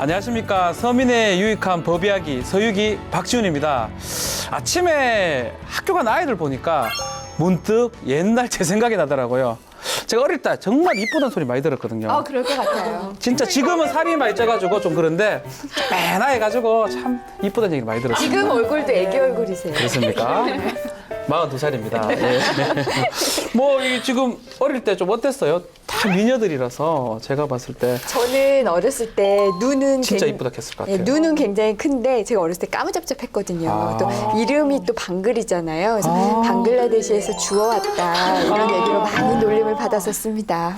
안녕하십니까. 서민의 유익한 법 이야기 서유기 박지훈입니다. 아침에 학교 간 아이들 보니까 문득 옛날 제 생각이 나더라고요. 제가 어릴 때 정말 이쁘다는 소리 많이 들었거든요. 그럴 것 같아요. 진짜 지금은 살이 많이 쪄가지고 좀 그런데 빼나 해가지고 참 이쁘다는 얘기 많이 들었어요. 지금 얼굴도 애기 얼굴이세요. 그렇습니까? 42살입니다. 예. 지금 어릴 때 좀 어땠어요? 다 미녀들이라서 제가 봤을 때 저는 어렸을 때 눈은 진짜 이쁘다 했을 것 같아요. 눈은 굉장히 큰데 제가 어렸을 때 까무잡잡했거든요. 또 이름이 또 방글이잖아요. 그래서 방글라데시에서 주워왔다 이런 얘기로 많이 놀림을 받았었습니다.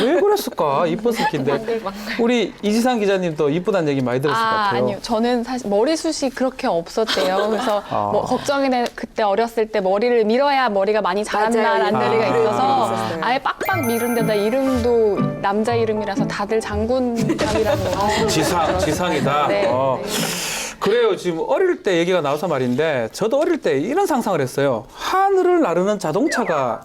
왜 그랬을까? 이뻤을 텐데. 우리 이지상 기자님도 이쁘다는 얘기 많이 들었을 것 같아요. 아니요. 저는 사실 머리숱이 그렇게 없었대요. 그래서 걱정이 돼. 그때 어렸을 때 머리를 밀어야 머리가 많이 자란다라는 맞아요. 얘기가 있어서 있었어요. 아예 빡빡 미룬 데다 이름도 남자 이름이라서 다들 장군감이라고. 지상이다. 네. 그래요. 지금 어릴 때 얘기가 나와서 말인데 저도 어릴 때 이런 상상을 했어요. 하늘을 나르는 자동차가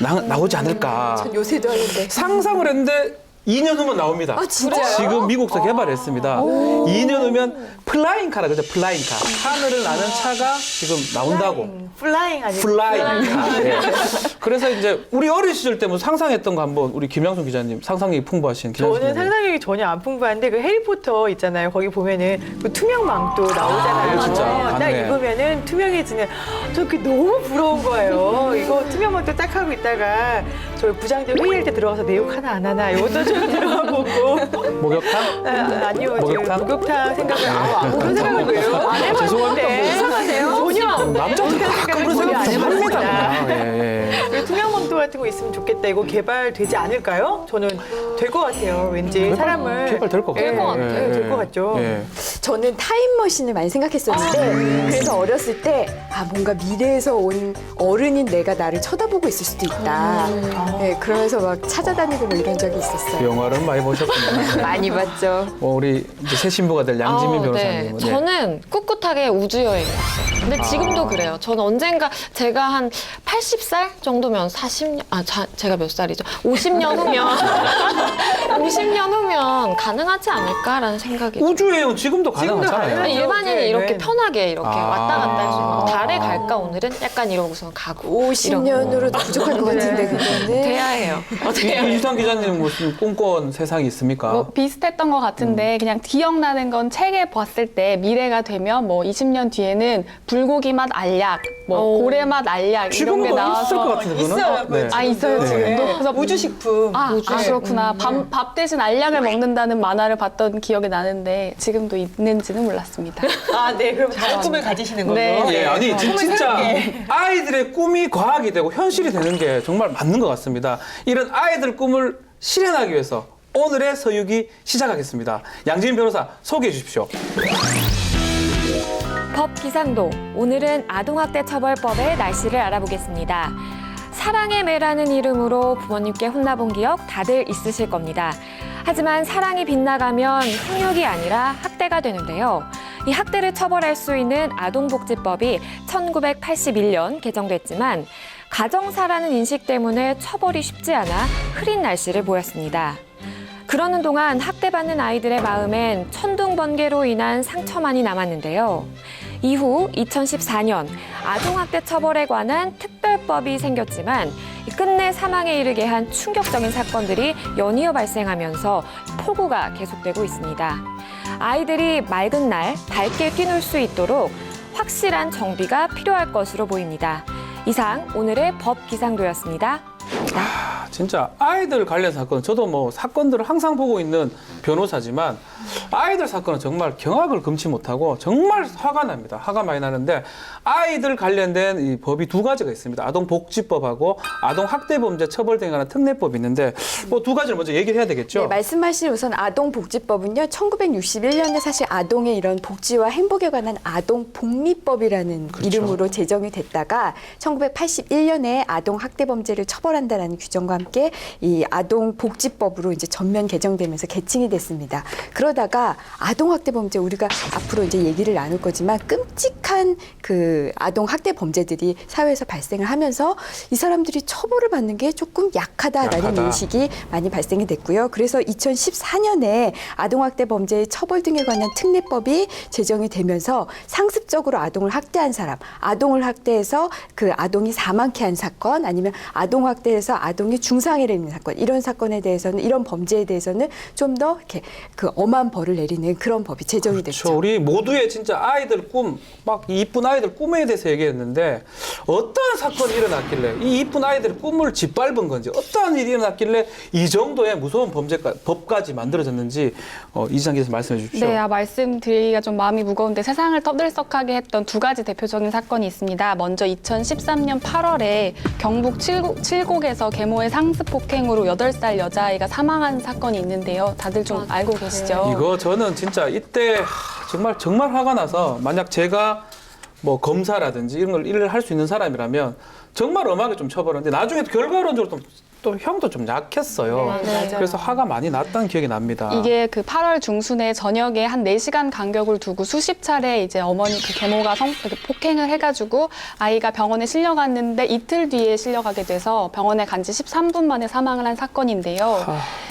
나오지 않을까. 전 요새도 하는데. 상상을 했는데 2년 후면 나옵니다. 진짜요? 지금 미국에서 개발했습니다. 2년 후면 플라잉카라 그죠? 플라잉카. 하늘을 나는 차가 지금 나온다고. 플라잉 아니고 플라잉카. 예. 그래서 이제 우리 어린 시절 때 뭐 상상했던 거 한번 우리 김양순 기자님 상상력이 풍부하신 기자님. 저는 상상력이 전혀 안 풍부한데 그 해리포터 있잖아요. 거기 보면은 그 투명 망토 나오잖아요. 진짜. 딱 맞네. 입으면은 투명해지는 저 그게 너무 부러운 거예요. 이거 투명 망토 딱 하고 있다가 저희 부장들 회의할 때 들어가서 내 욕 하나 안 하나 이것도 좀 들어가 보고 목욕탕? 아니요. 목욕탕? 목욕탕 생각을 그런 생각을 왜요? 안 해봤는데 이상하세요? 전혀 남자들 가끔 그런 생각 좀 합니다. 그 투명 망토 같은 거 있으면 좋겠다. 이거 개발되지 않을까요? 저는 될 것 같아요. 왠지 사람을 개발될 것 같아요. 것 같아요. 될 것 같죠. 예. 저는 타임머신을 많이 생각했었는데 그래서 어렸을 때 뭔가 미래에서 온 어른인 내가 나를 쳐다보고 있을 수도 있다. 네, 그러면서 막 찾아다니고 뭐 이런 적이 있었어요. 영화를 많이 보셨군요. 많이 봤죠. 우리 이제 새 신부가 될 양지민 변호사님은. 네. 저는 꿋꿋하게 우주여행을 했어요. 근데 지금도 그래요. 저는 언젠가 제가 한 80살 정도면 40년, 제가 몇 살이죠? 50년 후면, 50년 후면 가능하지 않을까라는 생각이 들어요. 우주여행 지금도 가능하잖아요. 가능하죠. 일반인이 네, 이렇게 네. 편하게 이렇게 왔다 갔다 할 수 있는 거. 아. 달에 갈까 오늘은? 약간 이러고서 가고. 50년으로도 부족할 것 같은데 그거는. 돼야 해요. 이지상 기자님 무슨 꿈꿔온 세상이 있습니까? 뭐 비슷했던 것 같은데 그냥 기억나는 건 책에 봤을 때 미래가 되면 뭐 20년 뒤에는 불고기 맛 알약, 뭐 고래 맛 알약 이런 게 지금도 있을 것 나와서 같은데 그거는? 있어요. 네. 있어요 네. 지금도. 그래서 우주식품. 그렇구나. 밥 대신 알약을 먹는다는 만화를 봤던 기억이 나는데 지금도 있는지는 몰랐습니다. 네. 그럼 다른 꿈을 가지시는 거죠. 네. 예, 아니 꿈을 진짜 새롭게. 아이들의 꿈이 과학이 되고 현실이 되는 게 정말 맞는 것 같습니다. 이런 아이들 꿈을 실현하기 위해서 오늘의 서유기 시작하겠습니다. 양지민 변호사 소개해 주십시오. 법 기상도. 오늘은 아동학대 처벌법의 날씨를 알아보겠습니다. 사랑의 매라는 이름으로 부모님께 혼나본 기억 다들 있으실 겁니다. 하지만 사랑이 빗나가면 훈육이 아니라 학대가 되는데요. 이 학대를 처벌할 수 있는 아동복지법이 1981년 개정됐지만 가정사라는 인식 때문에 처벌이 쉽지 않아 흐린 날씨를 보였습니다. 그러는 동안 학대받는 아이들의 마음엔 천둥번개로 인한 상처만이 남았는데요. 이후 2014년 아동학대 처벌에 관한 특별법이 생겼지만 끝내 사망에 이르게 한 충격적인 사건들이 연이어 발생하면서 폭우가 계속되고 있습니다. 아이들이 맑은 날 밝게 뛰놀 수 있도록 확실한 정비가 필요할 것으로 보입니다. 이상 오늘의 법 기상도였습니다. 진짜 아이들 관련 사건, 저도 뭐 사건들을 항상 보고 있는 변호사지만 아이들 사건은 정말 경악을 금치 못하고 정말 화가 납니다. 화가 많이 나는데 아이들 관련된 이 법이 두 가지가 있습니다. 아동복지법하고 아동학대범죄 처벌 등에 관한 특례법이 있는데 뭐 두 가지를 먼저 얘기를 해야 되겠죠. 네, 말씀하신 우선 아동복지법은요. 1961년에 사실 아동의 이런 복지와 행복에 관한 아동복리법이라는 이름으로 제정이 됐다가 1981년에 아동학대범죄를 처벌한다라는 규정과 함께 이 아동복지법으로 이제 전면 개정되면서 개칭이 됐습니다. 그러다가 아동학대 범죄 우리가 앞으로 이제 얘기를 나눌 거지만 끔찍한 그 아동학대 범죄들이 사회에서 발생을 하면서 이 사람들이 처벌을 받는 게 조금 약하다라는 약하다. 인식이 많이 발생이 됐고요. 그래서 2014년에 아동학대 범죄의 처벌 등에 관한 특례법이 제정이 되면서 상습적으로 아동을 학대한 사람, 아동을 학대해서 그 아동이 사망케 한 사건, 아니면 아동학대해서 아동이 중상해를 입는 사건, 이런 사건에 대해서는, 이런 범죄에 대해서는 좀 더 이렇게 그 엄한 벌을 내리는 그런 법이 제정이 됐죠. 그렇죠. 우리 모두의 진짜 아이들 꿈, 막 이쁜 아이들 꿈에 대해서 얘기했는데 어떠한 사건이 일어났길래 이 이쁜 아이들의 꿈을 짓밟은 건지, 어떠한 일이 일어났길래 이 정도의 무서운 법까지 만들어졌는지 이지상 기자 말씀해 주십시오. 네, 말씀드리기가 좀 마음이 무거운데 세상을 떠들썩하게 했던 두 가지 대표적인 사건이 있습니다. 먼저 2013년 8월에 경북 칠곡에서 계모의 상습 폭행으로 8살 여자아이가 사망한 사건이 있는데요. 다들 좀 알고 계시죠? 이거 저는 진짜 이때 정말 화가 나서, 만약 제가 뭐 검사라든지 이런 걸 일을 할 수 있는 사람이라면 정말 엄하게 좀 처벌하는데, 나중에 결과론적으로 또 형도 좀 약했어요. 네, 맞아요. 그래서 화가 많이 났다는 기억이 납니다. 이게 그 8월 중순에 저녁에 한 4시간 간격을 두고 수십 차례 이제 어머니 그 계모가 이렇게 폭행을 해가지고 아이가 병원에 실려갔는데 이틀 뒤에 실려가게 돼서 병원에 간 지 13분 만에 사망을 한 사건인데요.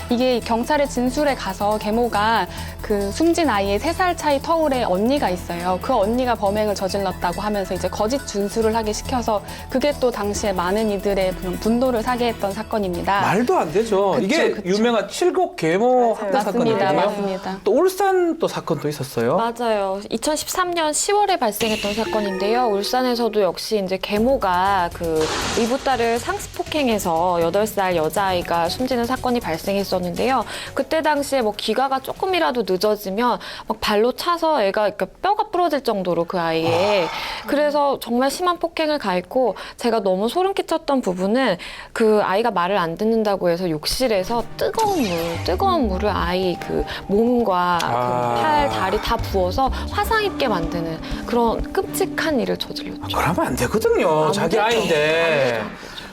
이게 경찰의 진술에 가서 계모가 그 숨진 아이의 3살 차이 터울에 언니가 있어요. 그 언니가 범행을 저질렀다고 하면서 이제 거짓 진술을 하게 시켜서 그게 또 당시에 많은 이들의 그런 분노를 사게 했던 사건입니다. 말도 안 되죠. 이게 그쵸. 유명한 칠곡 계모 학대 맞습니다. 사건이거든요. 맞습니다. 또 울산 또 사건도 있었어요. 맞아요. 2013년 10월에 발생했던 사건인데요. 울산에서도 역시 이제 계모가 그 의붓딸을 상습폭행해서 8살 여자아이가 숨지는 사건이 발생했었는데요. 그때 당시에 뭐 기가가 조금이라도 늦어지면 막 발로 차서 애가 그러니까 뼈가 부러질 정도로 그 아이의 그래서 정말 심한 폭행을 가했고, 제가 너무 소름 끼쳤던 부분은 그 아이가 말을 안 듣는다고 해서 욕실에서 뜨거운 물을 아이 그 몸과 그 팔, 다리 다 부어서 화상 입게 만드는 그런 끔찍한 일을 저질렀죠. 그러면 안 되거든요. 안 자기 되죠. 아이인데.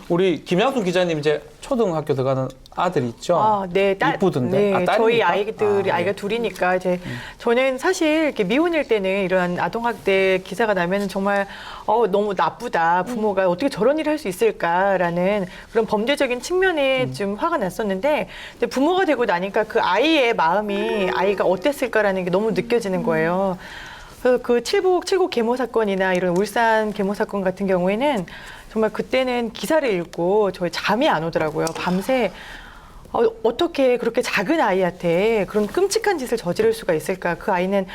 우리 김양순 기자님 이제 초등학교 들어가는 아들 있죠? 네, 이쁘던데. 네, 딸입니까? 저희 아이들이 네. 아이가 둘이니까 이제 저는 사실 이렇게 미혼일 때는 이런 아동학대 기사가 나면 정말 너무 나쁘다. 부모가 어떻게 저런 일을 할 수 있을까라는 그런 범죄적인 측면에 좀 화가 났었는데, 근데 부모가 되고 나니까 그 아이의 마음이 아이가 어땠을까라는 게 너무 느껴지는 거예요. 그래서 그 칠곡 계모 사건이나 이런 울산 계모 사건 같은 경우에는 정말 그때는 기사를 읽고 저희 잠이 안 오더라고요. 밤새 어떻게 그렇게 작은 아이한테 그런 끔찍한 짓을 저지를 수가 있을까. 그 아이는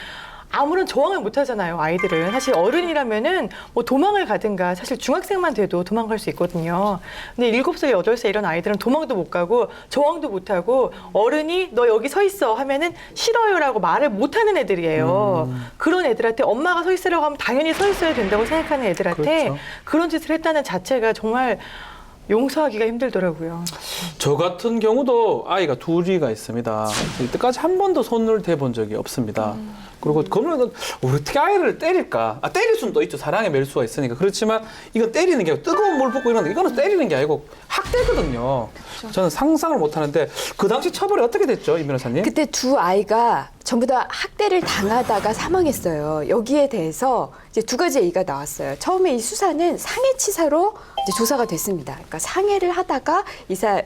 아무런 저항을 못 하잖아요, 아이들은. 사실 어른이라면은 뭐 도망을 가든가, 사실 중학생만 돼도 도망갈 수 있거든요. 근데 7살, 8살 이런 아이들은 도망도 못 가고 저항도 못 하고, 어른이 너 여기 서 있어 하면은 싫어요라고 말을 못 하는 애들이에요. 그런 애들한테 엄마가 서 있으라고 하면 당연히 서 있어야 된다고 생각하는 애들한테 그렇죠. 그런 짓을 했다는 자체가 정말 용서하기가 힘들더라고요. 저 같은 경우도 아이가 둘이가 있습니다. 이때까지 한 번도 손을 대본 적이 없습니다. 그리고 그러면 어떻게 아이를 때릴까? 때릴 수는 또 있죠. 사랑에 맬 수가 있으니까. 그렇지만 이건 때리는 게 아니고, 뜨거운 물 붓고 이런 이거는 때리는 게 아니고 학대거든요. 저는 상상을 못 하는데, 그 당시 처벌이 어떻게 됐죠, 임 변호사님? 그때 두 아이가 전부 다 학대를 당하다가 사망했어요. 여기에 대해서 이제 두 가지 얘기가 나왔어요. 처음에 이 수사는 상해치사로 이제 조사가 됐습니다. 그러니까 상해를 하다가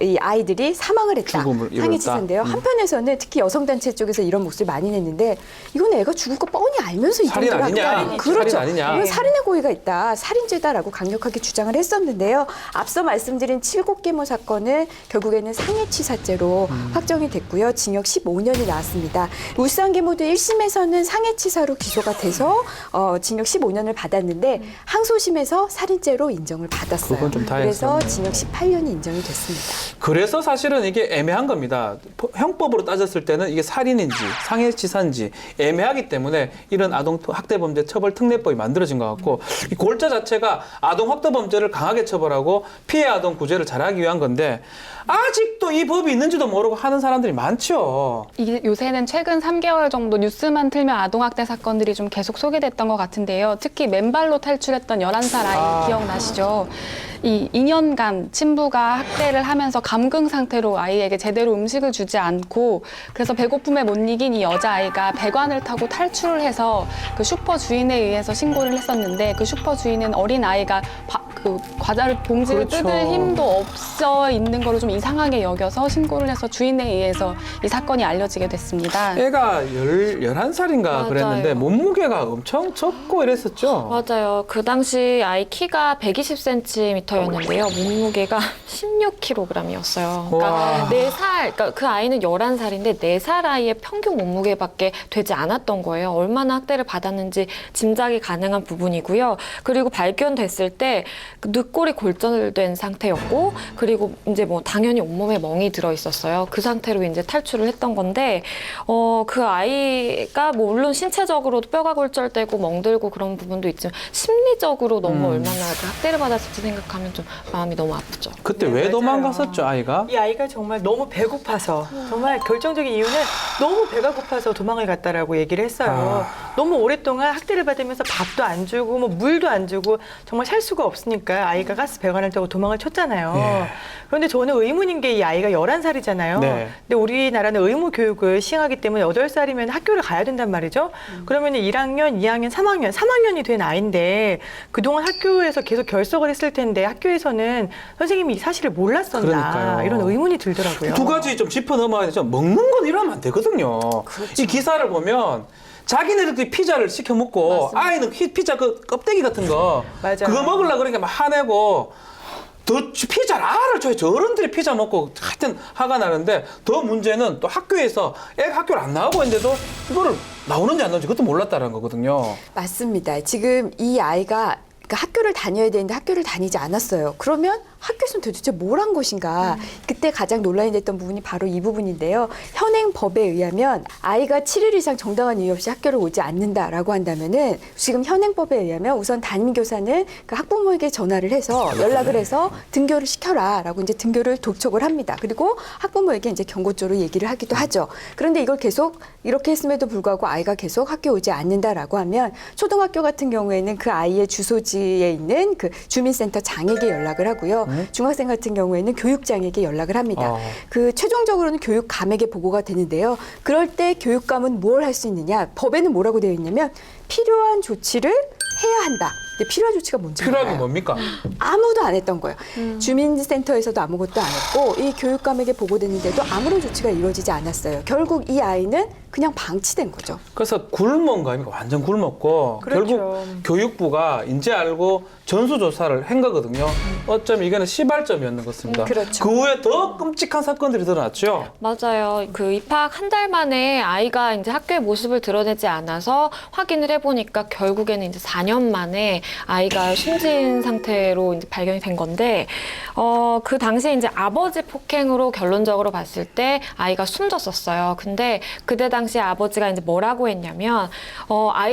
이 아이들이 사망을 했다. 죽음을 이뤘다. 상해치사인데요. 한편에서는 특히 여성단체 쪽에서 이런 목소리 많이 냈는데, 이건 애가 죽을 거 뻔히 알면서 이 살인 정도로 아니냐? 학대하는, 그렇죠. 살인 아니냐? 이건 살인의 고의가 있다. 살인죄다라고 강력하게 주장을 했었는데요. 앞서 말씀드린 칠곡계모 사건은 결국에는 상해치사죄로 확정이 됐고요. 징역 15년이 나왔습니다. 울산계모도 1심에서는 상해치사로 기소가 돼서 징역 15년을 받았는데, 항소심에서 살인죄로 인정을 받았어요. 그건 좀 그래서 다행스럽네요. 징역 18년이 인정이 됐습니다. 그래서 사실은 이게 애매한 겁니다. 형법으로 따졌을 때는 이게 살인인지 상해치사인지 애매하기 때문에 이런 아동학대범죄 처벌특례법이 만들어진 것 같고, 이 골자 자체가 아동학대범죄를 강하게 처벌하고 피해 아동 구제를 잘하기 위한 건데, 아직도 이 법이 있는지도 모르고 하는 사람들이 많죠. 이게 요새는 최근 3개월 정도 뉴스만 틀면 아동학대 사건들이 좀 계속 소개됐던 것 같은데요. 특히 맨발로 탈출했던 11살 아이 기억나시죠? 이 2년간 친부가 학대를 하면서 감금 상태로 아이에게 제대로 음식을 주지 않고 그래서 배고픔에 못 이긴 이 여자아이가 배관을 타고 탈출을 해서 그 슈퍼 주인에 의해서 신고를 했었는데 그 슈퍼 주인은 어린 아이가 그 과자를 봉지를 그렇죠. 뜯을 힘도 없어 있는 거를 좀 이상하게 여겨서 신고를 해서 주인에 의해서 이 사건이 알려지게 됐습니다. 애가 11살인가 맞아요. 그랬는데 몸무게가 엄청 적고 이랬었죠. 맞아요. 그 당시 아이 키가 120cm였는데요. 몸무게가 16kg이었어요. 와. 그러니까 4살, 그러니까 그 아이는 11살인데 4살 아이의 평균 몸무게밖에 되지 않았던 거예요. 얼마나 학대를 받았는지 짐작이 가능한 부분이고요. 그리고 발견됐을 때 늑골이 골절된 상태였고, 그리고 이제 뭐 당연히 온몸에 멍이 들어 있었어요. 그 상태로 이제 탈출을 했던 건데, 그 아이가 뭐 물론 신체적으로도 뼈가 골절되고 멍들고 그런 부분도 있지만 심리적으로 너무 얼마나 그 학대를 받았을지 생각하면 좀 마음이 너무 아프죠. 그때 네, 왜 맞아요. 도망갔었죠, 아이가? 이 아이가 정말 너무 배고파서 정말 결정적인 이유는 너무 배가 고파서 도망을 갔다라고 얘기를 했어요. 너무 오랫동안 학대를 받으면서 밥도 안 주고 뭐 물도 안 주고 정말 살 수가 없으니까 아이가 가스 배관을 타고 도망을 쳤잖아요. 예. 그런데 저는 의문인 게 이 아이가 11살이잖아요. 네. 근데 우리나라는 의무 교육을 시행하기 때문에 8살이면 학교를 가야 된단 말이죠. 그러면 1학년, 2학년, 3학년이 된 아이인데 그동안 학교에서 계속 결석을 했을 텐데 학교에서는 선생님이 이 사실을 몰랐었나 그러니까요. 이런 의문이 들더라고요. 두 가지 좀 짚어 넘어야 되죠. 먹는 건 이러면 안 되거든요. 이 기사를 보면 자기네들끼리 피자를 시켜 먹고 아이는 피자 그 껍데기 같은 거 맞아요. 그거 먹으려고 그러니까 막 화내고 더 피자를 알을 줘야 저 어른들이 피자 먹고 하여튼 화가 나는데 더 문제는 또 학교에서 애가 학교를 안 나가고 있는데도 이거를 나오는지 안 나오는지 그것도 몰랐다는 거거든요. 맞습니다. 지금 이 아이가 그러니까 학교를 다녀야 되는데 학교를 다니지 않았어요. 그러면 학교에서는 도대체 뭘 한 것인가? 그때 가장 논란이 됐던 부분이 바로 이 부분인데요. 현행 법에 의하면 아이가 7일 이상 정당한 이유 없이 학교를 오지 않는다라고 한다면은 지금 현행 법에 의하면 우선 담임교사는 그 학부모에게 전화를 해서 연락을 해서 등교를 시켜라라고 이제 등교를 독촉을 합니다. 그리고 학부모에게 이제 경고조로 얘기를 하기도 하죠. 그런데 이걸 계속 이렇게 했음에도 불구하고 아이가 계속 학교 오지 않는다라고 하면 초등학교 같은 경우에는 그 아이의 주소지에 있는 그 주민센터 장에게 연락을 하고요. 중학생 같은 경우에는 교육장에게 연락을 합니다. 그 최종적으로는 교육감에게 보고가 되는데요. 그럴 때 교육감은 뭘 할 수 있느냐? 법에는 뭐라고 되어 있냐면 필요한 조치를 해야 한다. 근데 필요한 조치가 뭔지 필요한 게 몰라요. 뭡니까? 아무도 안 했던 거예요. 주민센터에서도 아무것도 안 했고 이 교육감에게 보고됐는데도 아무런 조치가 이루어지지 않았어요. 결국 이 아이는 그냥 방치된 거죠. 그래서 굶은 거 아닙니까? 완전 굶었고 그렇죠. 결국 교육부가 이제 알고 전수조사를 한 거거든요. 어쩌면 이거는 시발점이었는 것 같습니다. 그렇죠. 그 후에 더 끔찍한 사건들이 드러났죠. 맞아요. 그 입학 한 달 만에 아이가 이제 학교의 모습을 드러내지 않아서 확인을 해보니까 결국에는 이제 4년 만에 아이가 숨진 상태로 이제 발견이 된 건데, 그 당시에 이제 아버지 폭행으로 결론적으로 봤을 때 아이가 숨졌었어요. 근데 그때 당시 아버지가 이제 뭐라고 했냐면,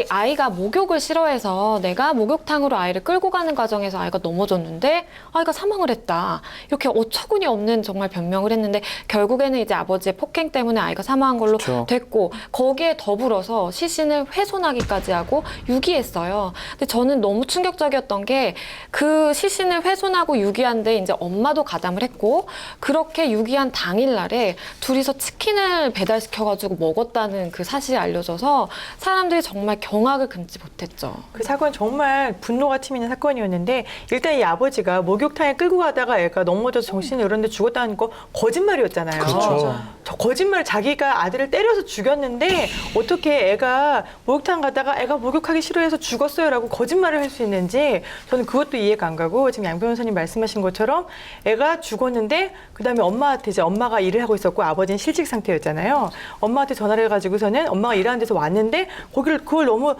아이가 목욕을 싫어해서 내가 목욕탕으로 아이를 끌고 가는 과정에서 아이가 넘어졌는데 아이가 사망을 했다. 이렇게 어처구니 없는 정말 변명을 했는데 결국에는 이제 아버지의 폭행 때문에 아이가 사망한 걸로 그렇죠. 됐고 거기에 더불어서 시신을 훼손하기까지 하고 유기했어요. 근데 저는 너무 충격적이었던 게 그 시신을 훼손하고 유기한데 이제 엄마도 가담을 했고 그렇게 유기한 당일날에 둘이서 치킨을 배달시켜가지고 먹었다는 그 사실이 알려져서 사람들이 정말 경악을 금치 못했죠. 그 사건 정말 분노가 튀미는 사건이었는데 일단 이 아버지가 목욕탕에 끌고 가다가 애가 넘어져서 정신을 잃었는데 죽었다는 거 거짓말이었잖아요. 그렇죠. 저 거짓말 자기가 아들을 때려서 죽였는데 어떻게 애가 목욕탕 가다가 애가 목욕하기 싫어해서 죽었어요라고 거짓말을 할 수 있는지 저는 그것도 이해가 안 가고 지금 양 변호사님 말씀하신 것처럼 애가 죽었는데 그다음에 엄마한테 이제 엄마가 일을 하고 있었고 아버지는 실직 상태였잖아요. 엄마한테 전화를 해가지고서는 엄마가 일하는 데서 왔는데 그걸 너무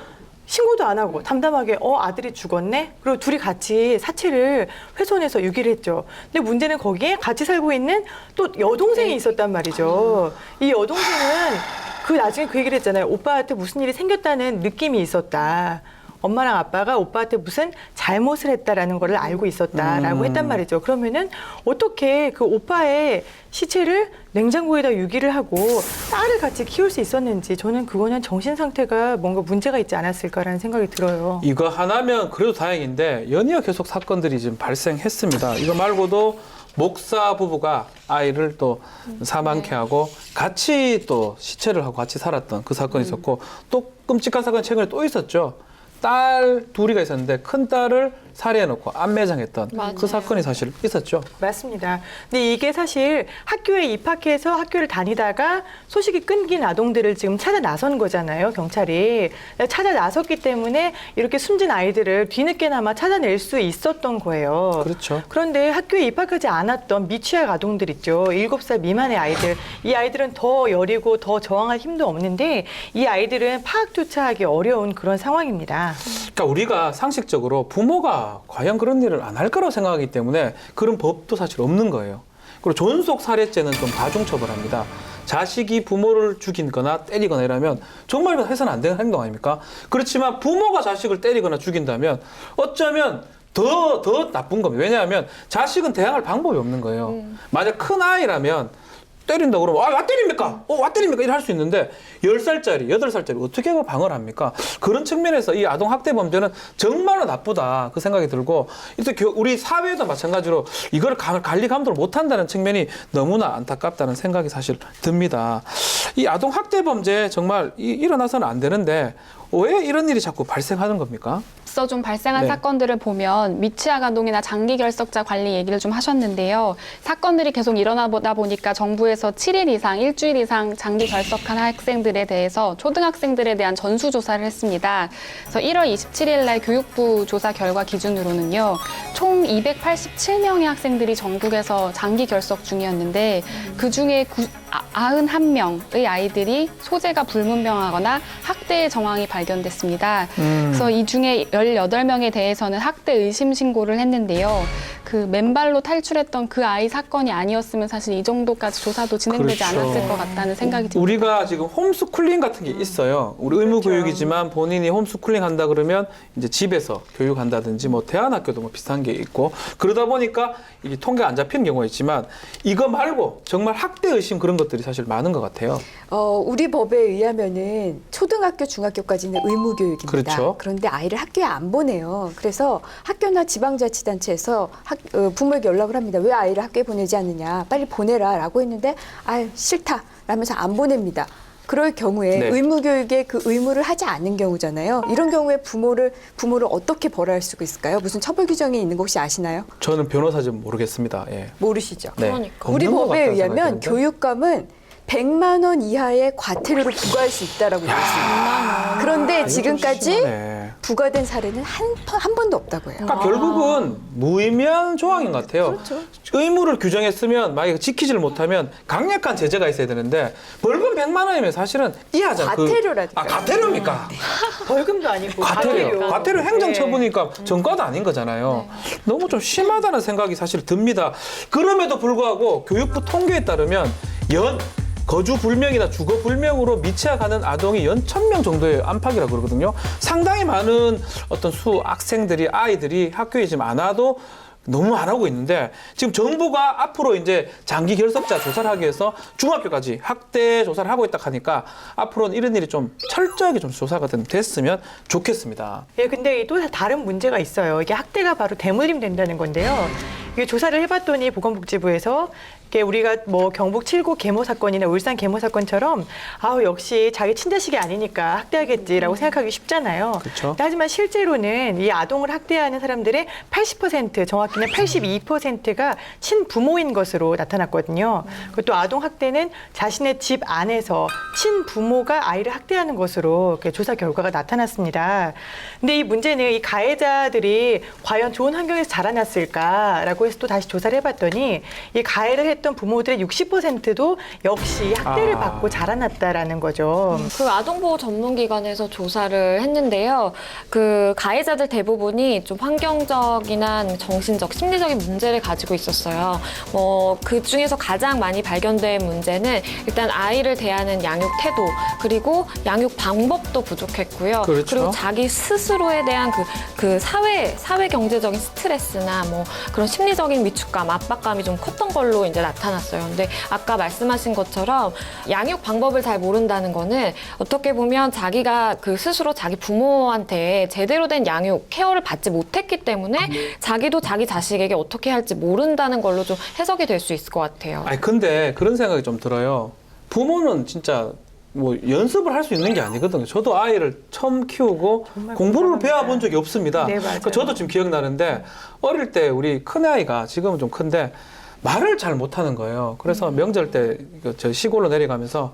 신고도 안 하고 담담하게 아들이 죽었네? 그리고 둘이 같이 사체를 훼손해서 유기를 했죠. 근데 문제는 거기에 같이 살고 있는 또 여동생이 있었단 말이죠. 이 여동생은 나중에 그 얘기를 했잖아요. 오빠한테 무슨 일이 생겼다는 느낌이 있었다. 엄마랑 아빠가 오빠한테 무슨 잘못을 했다라는 거를 알고 있었다라고 했단 말이죠. 그러면은 어떻게 그 오빠의 시체를 냉장고에다 유기를 하고 딸을 같이 키울 수 있었는지 저는 그거는 정신 상태가 뭔가 문제가 있지 않았을까라는 생각이 들어요. 이거 하나면 그래도 다행인데 연이어 계속 사건들이 지금 발생했습니다. 이거 말고도 목사 부부가 아이를 또 사망케 하고 같이 또 시체를 하고 같이 살았던 그 사건이 있었고 또 끔찍한 사건이 최근에 또 있었죠. 딸 둘이가 있었는데 큰 딸을 살해해놓고 안매장했던 그 사건이 사실 있었죠. 맞습니다. 근데 이게 사실 학교에 입학해서 학교를 다니다가 소식이 끊긴 아동들을 지금 찾아 나선 거잖아요, 경찰이. 찾아 나섰기 때문에 이렇게 숨진 아이들을 뒤늦게나마 찾아낼 수 있었던 거예요. 그렇죠. 그런데 학교에 입학하지 않았던 미취학 아동들 있죠. 7살 미만의 아이들. 이 아이들은 더 여리고 더 저항할 힘도 없는데 이 아이들은 파악조차 하기 어려운 그런 상황입니다. 그러니까 우리가 상식적으로 부모가 과연 그런 일을 안 할 거라고 생각하기 때문에 그런 법도 사실 없는 거예요. 그리고 존속 살해죄는 좀 가중처벌합니다. 자식이 부모를 죽이거나 때리거나 이러면 정말 해서는 안 되는 행동 아닙니까? 그렇지만 부모가 자식을 때리거나 죽인다면 어쩌면 더 나쁜 겁니다. 왜냐하면 자식은 대항할 방법이 없는 거예요. 만약 큰 아이라면 때린다 그러면 와 때립니까? 와 때립니까? 이럴 수 있는데 10살짜리, 8살짜리 어떻게 그 방어를 합니까? 그런 측면에서 이 아동학대 범죄는 정말로 나쁘다 그 생각이 들고 또 우리 사회도 마찬가지로 이걸 관리 감독을 못한다는 측면이 너무나 안타깝다는 생각이 사실 듭니다. 이 아동학대 범죄 정말 일어나서는 안 되는데 왜 이런 일이 자꾸 발생하는 겁니까? 앞서 좀 발생한 네. 사건들을 보면 미취학 아동이나 장기 결석자 관리 얘기를 좀 하셨는데요. 사건들이 계속 일어나다 보니까 정부에서 7일 이상, 일주일 이상 장기 결석한 학생들에 대해서 초등학생들에 대한 전수조사를 했습니다. 그래서 1월 27일 날 교육부 조사 결과 기준으로는요. 총 287명의 학생들이 전국에서 장기 결석 중이었는데 그중에 91명의 아이들이 소재가 불분명하거나 학대의 정황이 발견됐습니다. 그래서 이 중에 18명에 대해서는 학대 의심 신고를 했는데요. 그 맨발로 탈출했던 그 아이 사건이 아니었으면 사실 이 정도까지 조사도 진행되지 그렇죠. 않았을 것 같다는 생각이 듭니다. 우리가 지금 홈스쿨링 같은 게 있어요. 우리 의무 교육이지만 본인이 홈스쿨링 한다 그러면 이제 집에서 교육한다든지 뭐 대안학교도 뭐 비슷한 게 있고 그러다 보니까 이게 통계가 안 잡히는 경우가 있지만 이거 말고 정말 학대 의심 그런 것들이 사실 많은 것 같아요. 우리 법에 의하면은 초등학교, 중학교까지는 의무 교육입니다. 그렇죠. 그런데 아이를 학교에 안 보내요. 그래서 학교나 지방자치단체에서 부모에게 연락을 합니다. 왜 아이를 학교에 보내지 않느냐? 빨리 보내라라고 했는데 싫다 라면서 안 보냅니다. 그럴 경우에 네. 의무 교육에 그 의무를 하지 않는 경우잖아요. 이런 경우에 부모를 어떻게 벌할 수가 있을까요? 무슨 처벌 규정이 있는 거 혹시 아시나요? 저는 변호사지 모르겠습니다. 예. 모르시죠? 네. 그러니까. 우리 없는 것 법에 같다는 의하면 생각이 드는데. 교육감은 100만 원 이하의 과태료를 부과할 수 있다라고 되어 있습니다. 그런데 지금까지 네. 부과된 사례는 한 번도 없다고 해요. 그러니까 결국은 무의미한 조항인 것 같아요. 그렇죠. 의무를 규정했으면 만약에 지키지를 못하면 강력한 제재가 있어야 되는데 벌금 100만 원이면 사실은 이하잖아요. 과태료라니까요. 과태료입니까? 벌금도 아니고 과태료. 과태료 행정처분이니까 네. 전과도 아닌 거잖아요. 너무 좀 심하다는 생각이 사실 듭니다. 그럼에도 불구하고 교육부 통계에 따르면 거주 불명이나 주거 불명으로 미취학하는 아동이 연 1000명 정도의 안팎이라고 그러거든요. 상당히 많은 어떤 학생들이 아이들이 학교에 지금 안 와도 너무 안 하고 있는데 지금 정부가 앞으로 이제 장기 결석자 조사를 하기 위해서 중학교까지 학대 조사를 하고 있다 하니까 앞으로는 이런 일이 좀 철저하게 좀 조사가 됐으면 좋겠습니다. 예, 근데 또 다른 문제가 있어요. 이게 학대가 바로 대물림 된다는 건데요. 이게 조사를 해봤더니 보건복지부에서 이게 우리가 뭐 경북 7구 계모 사건이나 울산 계모 사건처럼 역시 자기 친자식이 아니니까 학대하겠지라고 생각하기 쉽잖아요. 그렇죠. 하지만 실제로는 이 아동을 학대하는 사람들의 80% 정확히는 82%가 친부모인 것으로 나타났거든요. 그리고 아동 학대는 자신의 집 안에서 친부모가 아이를 학대하는 것으로 조사 결과가 나타났습니다. 근데 이 문제는 이 가해자들이 과연 좋은 환경에서 자라났을까라고 해서 또 다시 조사를 해봤더니 이 가해를 했던 신고했던 부모들의 60%도 역시 학대를 받고 자라났다라는 거죠. 그 아동보호 전문기관에서 조사를 했는데요. 그 가해자들 대부분이 좀 환경적이나 정신적, 심리적인 문제를 가지고 있었어요. 그 중에서 가장 많이 발견된 문제는 일단 아이를 대하는 양육 태도, 그리고 양육 방법도 부족했고요. 그렇죠. 리고 자기 스스로에 대한 그 사회 경제적인 스트레스나 뭐 그런 심리적인 위축감, 압박감이 좀 컸던 걸로 이제 나타났어요. 근데 아까 말씀하신 것처럼 양육 방법을 잘 모른다는 거는 어떻게 보면 자기가 그 스스로 자기 부모한테 제대로 된 양육, 케어를 받지 못했기 때문에 자기도 자기 자식에게 어떻게 할지 모른다는 걸로 좀 해석이 될 수 있을 것 같아요. 아니 근데 그런 생각이 좀 들어요. 부모는 진짜 뭐 연습을 할 수 있는 게 아니거든요. 저도 아이를 처음 키우고 공부를 공감합니다. 배워본 적이 없습니다. 네, 맞아요. 그러니까 저도 지금 기억나는데 어릴 때 우리 큰아이가 지금은 좀 큰데 말을 잘 못하는 거예요. 그래서 명절 때 저 시골로 내려가면서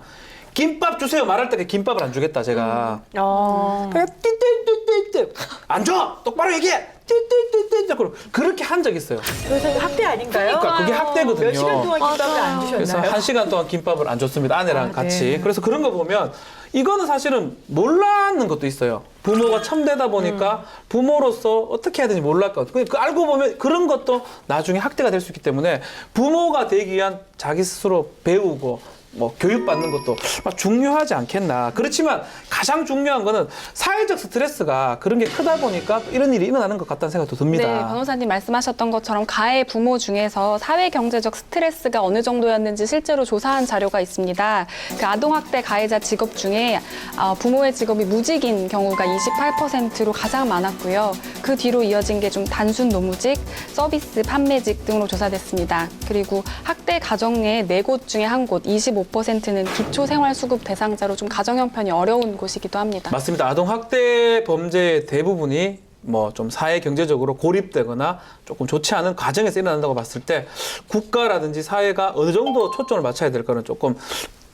김밥 주세요 말할 때 김밥을 안 주겠다 제가. 그냥 띠띠띠띠띠 안 줘! 똑바로 얘기해! 띠띠띠띠 그렇게 한 적 있어요. 그래서 학대 아닌가요? 그러니까 그게 학대거든요. 몇 시간 동안 김밥을 안 그래서 주셨나요? 1시간 동안 김밥을 안 줬습니다. 아내랑 아, 같이. 네. 그래서 그런 거 보면 이거는 사실은 몰랐는 것도 있어요. 부모가 첨대다 보니까 부모로서 어떻게 해야 되는지 몰랐거든요. 그 알고 보면 그런 것도 나중에 학대가 될 수 있기 때문에 부모가 되기 위한 자기 스스로 배우고 뭐 교육받는 것도 막 중요하지 않겠나. 그렇지만 가장 중요한 거는 사회적 스트레스가 그런 게 크다 보니까 이런 일이 일어나는 것 같다는 생각도 듭니다. 네, 변호사님 말씀하셨던 것처럼 가해 부모 중에서 사회 경제적 스트레스가 어느 정도였는지 실제로 조사한 자료가 있습니다. 그 아동학대 가해자 직업 중에 부모의 직업이 무직인 경우가 28%로 가장 많았고요. 그 뒤로 이어진 게 좀 단순 노무직, 서비스, 판매직 등으로 조사됐습니다. 그리고 학대 가정 내 4곳 중에 한 곳, 25%는 기초생활수급 대상자로 좀 가정 형편이 어려운 곳이기도 합니다. 맞습니다. 아동학대 범죄의 대부분이 뭐 좀 사회 경제적으로 고립되거나 조금 좋지 않은 과정에서 일어난다고 봤을 때 국가라든지 사회가 어느 정도 초점을 맞춰야 될 거는 조금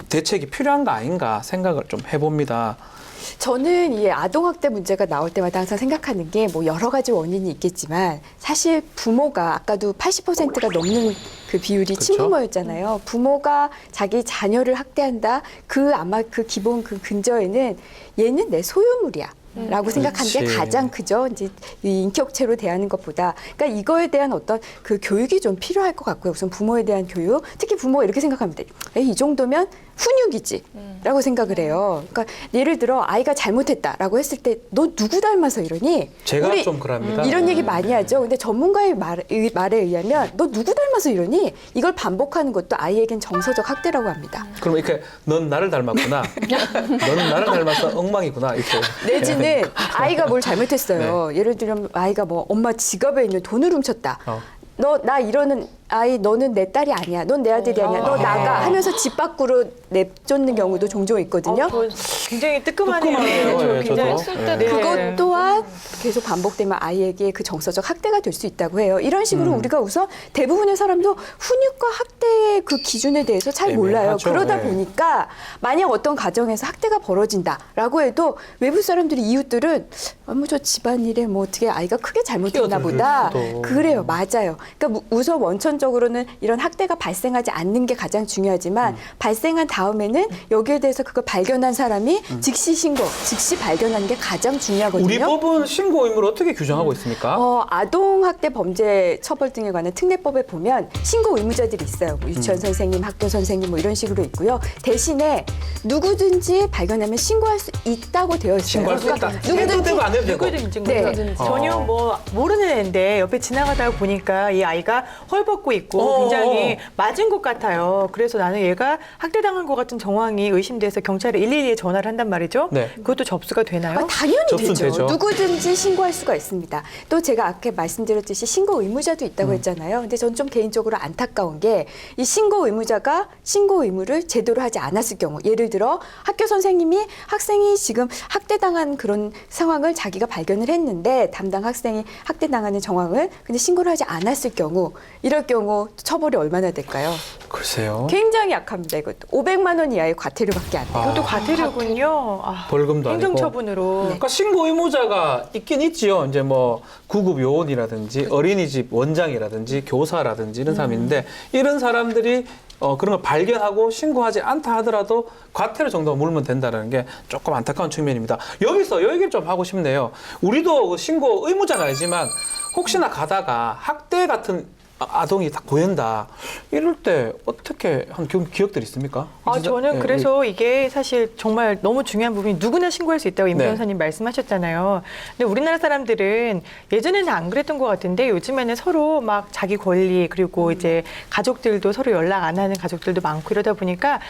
대책이 필요한 거 아닌가 생각을 좀 해봅니다. 저는 이 아동학대 문제가 나올 때마다 항상 생각하는 게 뭐 여러 가지 원인이 있겠지만 사실 부모가 아까도 80%가 넘는 그 비율이 그렇죠. 친부모였잖아요. 부모가 자기 자녀를 학대한다. 아마 그 기본 그 근저에는 얘는 내 소유물이야. 라고 생각하는 게 그렇지. 가장 크죠. 이제 이 인격체로 대하는 것보다. 그러니까 이거에 대한 어떤 그 교육이 좀 필요할 것 같고요. 우선 부모에 대한 교육. 특히 부모가 이렇게 생각합니다. 이 정도면 훈육이지. 라고 생각을 해요. 그러니까 예를 들어 아이가 잘못했다라고 했을 때 너 누구 닮아서 이러니? 제가 우리 좀 그럽니다. 이런 얘기 많이 하죠. 근데 전문가의 말에 의하면 너 누구 닮아서 이러니? 이걸 반복하는 것도 아이에겐 정서적 학대라고 합니다. 그럼 이렇게 넌 나를 닮았구나. 넌 나를 닮아서 엉망이구나. 이렇게. 내지는 아이가 뭘 잘못했어요. 예를 들면 아이가 뭐 엄마 지갑에 있는 돈을 훔쳤다. 너 나 이러는 아이 너는 내 딸이 아니야. 넌 내 아들이 아니야. 너 나가 하면서 집 밖으로 내쫓는 경우도 종종 있거든요. 그거 굉장히 뜨끔하네요. 뜨끔하네요. 저 예, 굉장히 저도. 때 네. 그것 또한 계속 반복되면 아이에게 그 정서적 학대가 될 수 있다고 해요. 이런 식으로 우리가 우선 대부분의 사람도 훈육과 학대의 그 기준에 대해서 잘 몰라요. 애매하죠. 그러다 네. 보니까 만약 어떤 가정에서 학대가 벌어진다라고 해도 외부 사람들이 이웃들은 뭐 저 집안일에 뭐 어떻게 아이가 크게 잘못했나 끼어들 보다. 수도. 그래요. 맞아요. 그러니까 우선 원천적으로는 이런 학대가 발생하지 않는 게 가장 중요하지만 발생한 다음에는 여기에 대해서 그걸 발견한 사람이 즉시 신고, 즉시 발견하는 게 가장 중요하거든요. 우리 법은 신고 의무를 어떻게 규정하고 있습니까? 아동학대 범죄 처벌 등에 관한 특례법에 보면 신고 의무자들이 있어요. 뭐 유치원 선생님, 학교 선생님 뭐 이런 식으로 있고요. 대신에 누구든지 발견하면 신고할 수 있다고 되어 있어요. 신고할 수 있다. 해도 누구든지 되고 안 해도 되고. 누구든지 네. 전혀 뭐 모르는 애인데 옆에 지나가다가 보니까 이 아이가 헐벗고 있고 굉장히 맞은 것 같아요. 그래서 나는 얘가 학대당한 것 같은 정황이 의심돼서 경찰에 112에 전화를 한단 말이죠. 네. 그것도 접수가 되나요? 당연히 접수는 되죠. 되죠. 누구든지 신고할 수가 있습니다. 또 제가 아까 말씀드렸듯이 신고 의무자도 있다고 했잖아요. 근데 전 좀 개인적으로 안타까운 게 이 신고 의무자가 신고 의무를 제대로 하지 않았을 경우, 예를 들어 학교 선생님이 학생이 지금 학대당한 그런 상황을 자기가 발견을 했는데 담당 학생이 학대당하는 정황을 근데 신고를 하지 않았을 경우, 이럴 경우 경우 처벌이 얼마나 될까요? 글쎄요. 굉장히 약합니다. 이것도 500만 원 이하의 과태료밖에 안 돼요. 그것도 과태료군요. 아, 벌금도 아니고. 행정처분으로. 그러니까 신고 의무자가 있긴 있지요. 이제 뭐 구급 요원이라든지 어린이집 원장이라든지 교사라든지 이런 사람이 있는데 이런 사람들이 그런 걸 발견하고 신고하지 않다 하더라도 과태료 정도 물면 된다는 게 조금 안타까운 측면입니다. 여기서 이 얘기를 좀 하고 싶네요. 우리도 그 신고 의무자는 아니지만 혹시나 가다가 학대 같은 아동이 다 보인다. 이럴 때 어떻게 한 기억들이 있습니까? 저는 예, 그래서 이게 사실 정말 너무 중요한 부분이 누구나 신고할 수 있다고 임 네. 변호사님 말씀하셨잖아요. 근데 우리나라 사람들은 예전에는 안 그랬던 것 같은데 요즘에는 서로 막 자기 권리 그리고 이제 가족들도 서로 연락 안 하는 가족들도 많고 이러다 보니까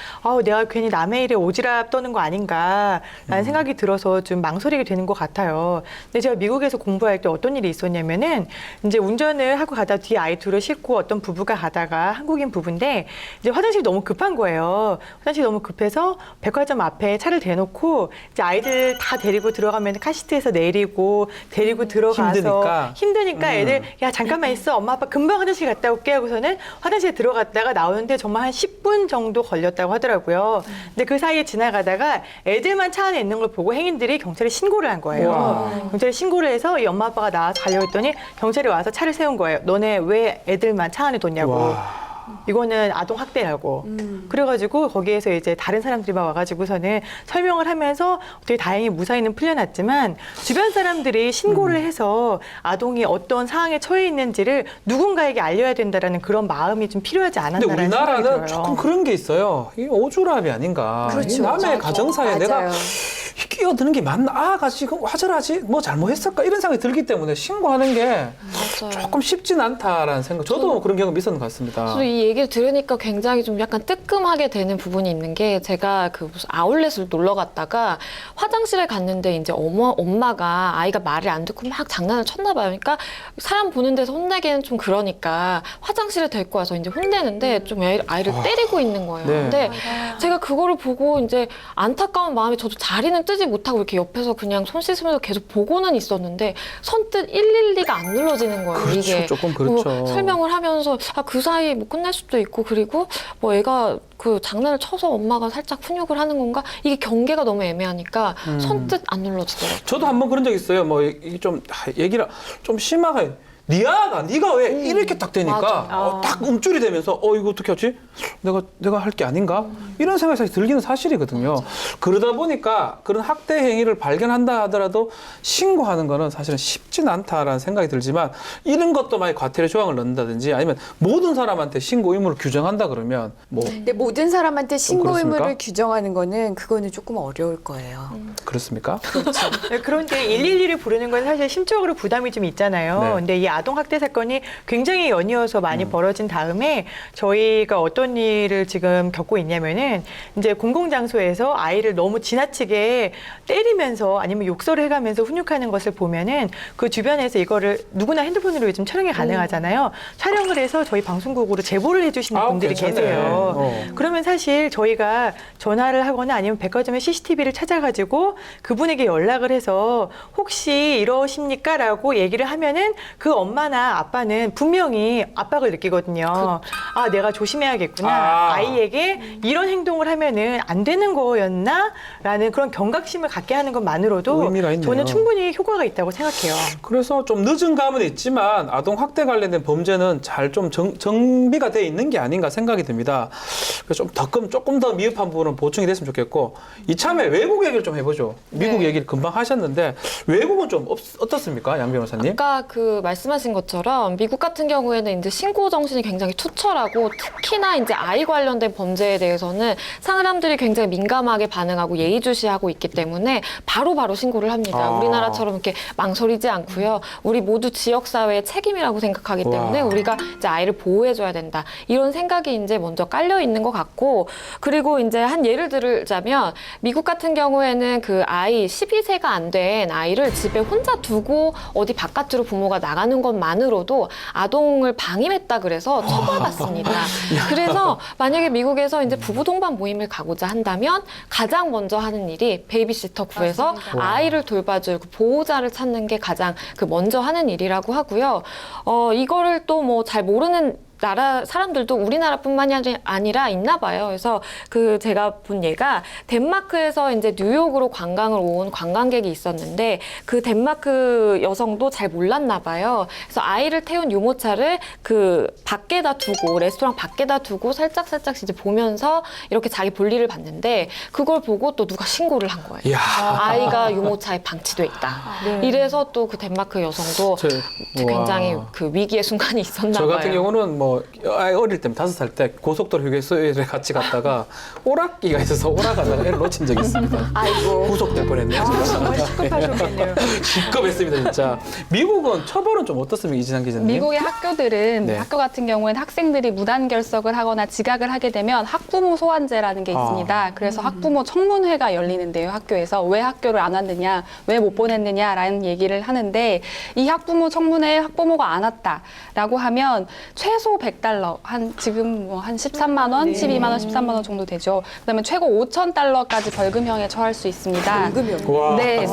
내가 괜히 남의 일에 오지랖 떠는 거 아닌가라는 생각이 들어서 좀 망설이게 되는 것 같아요. 근데 제가 미국에서 공부할 때 어떤 일이 있었냐면은 이제 운전을 하고 가다 뒤에 아이 둘을 싣고 어떤 부부가 가다가 한국인 부부인데 이제 화장실이 너무 급한 거예요. 화장실이 너무 급해서 백화점 앞에 차를 대놓고 이제 아이들 다 데리고 들어가면 카시트에서 내리고 데리고 들어가서 힘드니까 애들 야 잠깐만 있어 엄마 아빠 금방 화장실 갔다 올게 하고서는 화장실에 들어갔다가 나오는데 정말 한 10분 정도 걸렸다고 하더라고요. 근데 그 사이에 지나가다가 애들만 차 안에 있는 걸 보고 행인들이 경찰에 신고를 한 거예요. 와. 경찰에 신고를 해서 이 엄마 아빠가 나와서 가려고 했더니 경찰이 와서 차를 세운 거예요. 너네 왜 애들만 차 안에 뒀냐고. 와. 이거는 아동 학대라고. 그래가지고 거기에서 이제 다른 사람들이 막 와가지고서는 설명을 하면서 되게 다행히 무사히는 풀려났지만 주변 사람들이 신고를 해서 아동이 어떤 상황에 처해 있는지를 누군가에게 알려야 된다라는 그런 마음이 좀 필요하지 근데 않았나라는 생각이 우리나라는 들어요. 조금 그런 게 있어요. 이 오주랍이 아닌가. 그렇죠. 이 남의 맞아요. 가정사에 내가 맞아요. 끼어드는 게 맞나? 아가 지금 화절하지? 뭐 잘못했을까? 이런 생각이 들기 때문에 신고하는 게 맞아요. 조금 쉽진 않다라는 생각. 저도 그런 경험이 있었던 것 같습니다. 저도 이 얘기를 들으니까 굉장히 좀 약간 뜨끔하게 되는 부분이 있는 게 제가 그 무슨 아울렛을 놀러 갔다가 화장실에 갔는데 이제 엄마가 아이가 말을 안 듣고 막 장난을 쳤나 봐요. 그러니까 사람 보는 데서 혼내기는 좀 그러니까 화장실에 데리고 와서 이제 혼내는데 좀 아이를 때리고 있는 거예요. 네. 근데 제가 그거를 보고 이제 안타까운 마음에 저도 자리는 뜨지 못하고 이렇게 옆에서 그냥 손 씻으면서 계속 보고는 있었는데 선뜻 112가 안 눌러지는 거예요. 그렇죠. 이게 조금 그렇죠. 뭐 설명을 하면서 그 사이 뭐 끝날 수도 있고 그리고 뭐 애가 그 장난을 쳐서 엄마가 살짝 훈육을 하는 건가 이게 경계가 너무 애매하니까 선뜻 안 눌러지더라고요. 저도 한번 그런 적 있어요. 뭐 이게 좀 얘기를 좀 심하게. 네 아가 네가 왜 이렇게 딱 되니까 맞아. 딱 움줄이 되면서 이거 어떻게 하지? 내가 할 게 아닌가? 이런 생각이 사실 들기는 사실이거든요. 맞아. 그러다 보니까 그런 학대 행위를 발견한다 하더라도 신고하는 거는 사실은 쉽진 않다라는 생각이 들지만 이런 것도 만약 과태료 조항을 넣는다든지 아니면 모든 사람한테 신고 의무를 규정한다 그러면 뭐 근데 모든 사람한테 신고 그렇습니까? 의무를 규정하는 거는 그거는 조금 어려울 거예요. 그렇습니까? 네, 그런데 112를 부르는 건 사실 심적으로 부담이 좀 있잖아요. 네. 근데 이 아동 학대 사건이 굉장히 연이어서 많이 벌어진 다음에 저희가 어떤 일을 지금 겪고 있냐면은 이제 공공장소에서 아이를 너무 지나치게 때리면서 아니면 욕설을 해가면서 훈육하는 것을 보면은 그 주변에서 이거를 누구나 핸드폰으로 요즘 촬영이 가능하잖아요. 촬영을 해서 저희 방송국으로 제보를 해주시는 분들이 괜찮네. 계세요. 그러면 사실 저희가 전화를 하거나 아니면 백화점의 CCTV를 찾아가지고 그분에게 연락을 해서 혹시 이러십니까? 라고 얘기를 하면은 그 엄마나 아빠는 분명히 압박을 느끼거든요. 아, 내가 조심해야겠구나. 아이에게 이런 행동을 하면은 안 되는 거였나? 라는 그런 경각심을 갖게 하는 것만으로도 의미가 있네요. 저는 충분히 효과가 있다고 생각해요. 그래서 좀 늦은 감은 있지만 아동 학대 관련된 범죄는 잘 좀 정비가 돼 있는 게 아닌가 생각이 듭니다. 그래서 조금 더 미흡한 부분은 보충이 됐으면 좋겠고 이참에 외국 얘기를 좀 해보죠. 미국 네. 얘기를 금방 하셨는데 외국은 좀 어떻습니까, 양 변호사님? 아까 그 말씀하신 것처럼 미국 같은 경우에는 이제 신고 정신이 굉장히 투철하고 특히나 이제 아이 관련된 범죄에 대해서는 사람들이 굉장히 민감하게 반응하고 예의주시하고 있기 때문에 바로바로 신고를 합니다. 우리나라처럼 이렇게 망설이지 않고요. 우리 모두 지역사회의 책임이라고 생각하기 때문에 와. 우리가 이제 아이를 보호해줘야 된다. 이런 생각이 이제 먼저 깔려 있는 것 같고 그리고 이제 한 예를 들자면 미국 같은 경우에는 그 아이 12세가 안 된 아이를 집에 혼자 두고 어디 바깥으로 부모가 나가는 것만으로도 아동을 방임했다 그래서 처벌받습니다. 그래서 만약에 미국에서 이제 부부 동반 모임을 가고자 한다면 가장 먼저 하는 일이 베이비시터 구해서 아이를 돌봐줄 그 보호자를 찾는 게 가장 그 먼저 하는 일이라고 하고요. 이거를 또 뭐 잘 모르는 나라 사람들도 우리나라뿐만이 아니라 있나 봐요. 그래서 그 제가 본 예가 덴마크에서 이제 뉴욕으로 관광을 온 관광객이 있었는데 그 덴마크 여성도 잘 몰랐나 봐요. 그래서 아이를 태운 유모차를 그 밖에다 두고 레스토랑 밖에다 두고 살짝 이제 보면서 이렇게 자기 볼일을 봤는데 그걸 보고 또 누가 신고를 한 거예요. 이야. 아이가 유모차에 방치돼 있다. 이래서 또 그 덴마크 여성도 굉장히 와. 그 위기의 순간이 있었나 저 봐요. 같은 경우는 뭐 아이 어릴 때 5살 때 고속도로 휴게소에 같이 갔다가 오락기가 있어서 오락하다가 애를 놓친 적이 있습니다. 아이고. 구속될 뻔했네요. 정말 시급하셨겠네요. 시급했습니다 진짜. 미국은 처벌은 좀 어떻습니까 이진상 기자님? 미국의 학교들은 네. 학교 같은 경우에는 학생들이 무단 결석을 하거나 지각을 하게 되면 학부모 소환제라는 게 있습니다. 그래서 학부모 청문회가 열리는데요. 학교에서 왜 학교를 안 왔느냐, 왜 못 보냈느냐라는 얘기를 하는데 이 학부모 청문회에 학부모가 안 왔다라고 하면 최소 $100, 지금 뭐 한 13만 원, 12만 원, 13만 원 정도 되죠. 그다음에 최고 $5,000까지 벌금형에 처할 수 있습니다. 와. 네.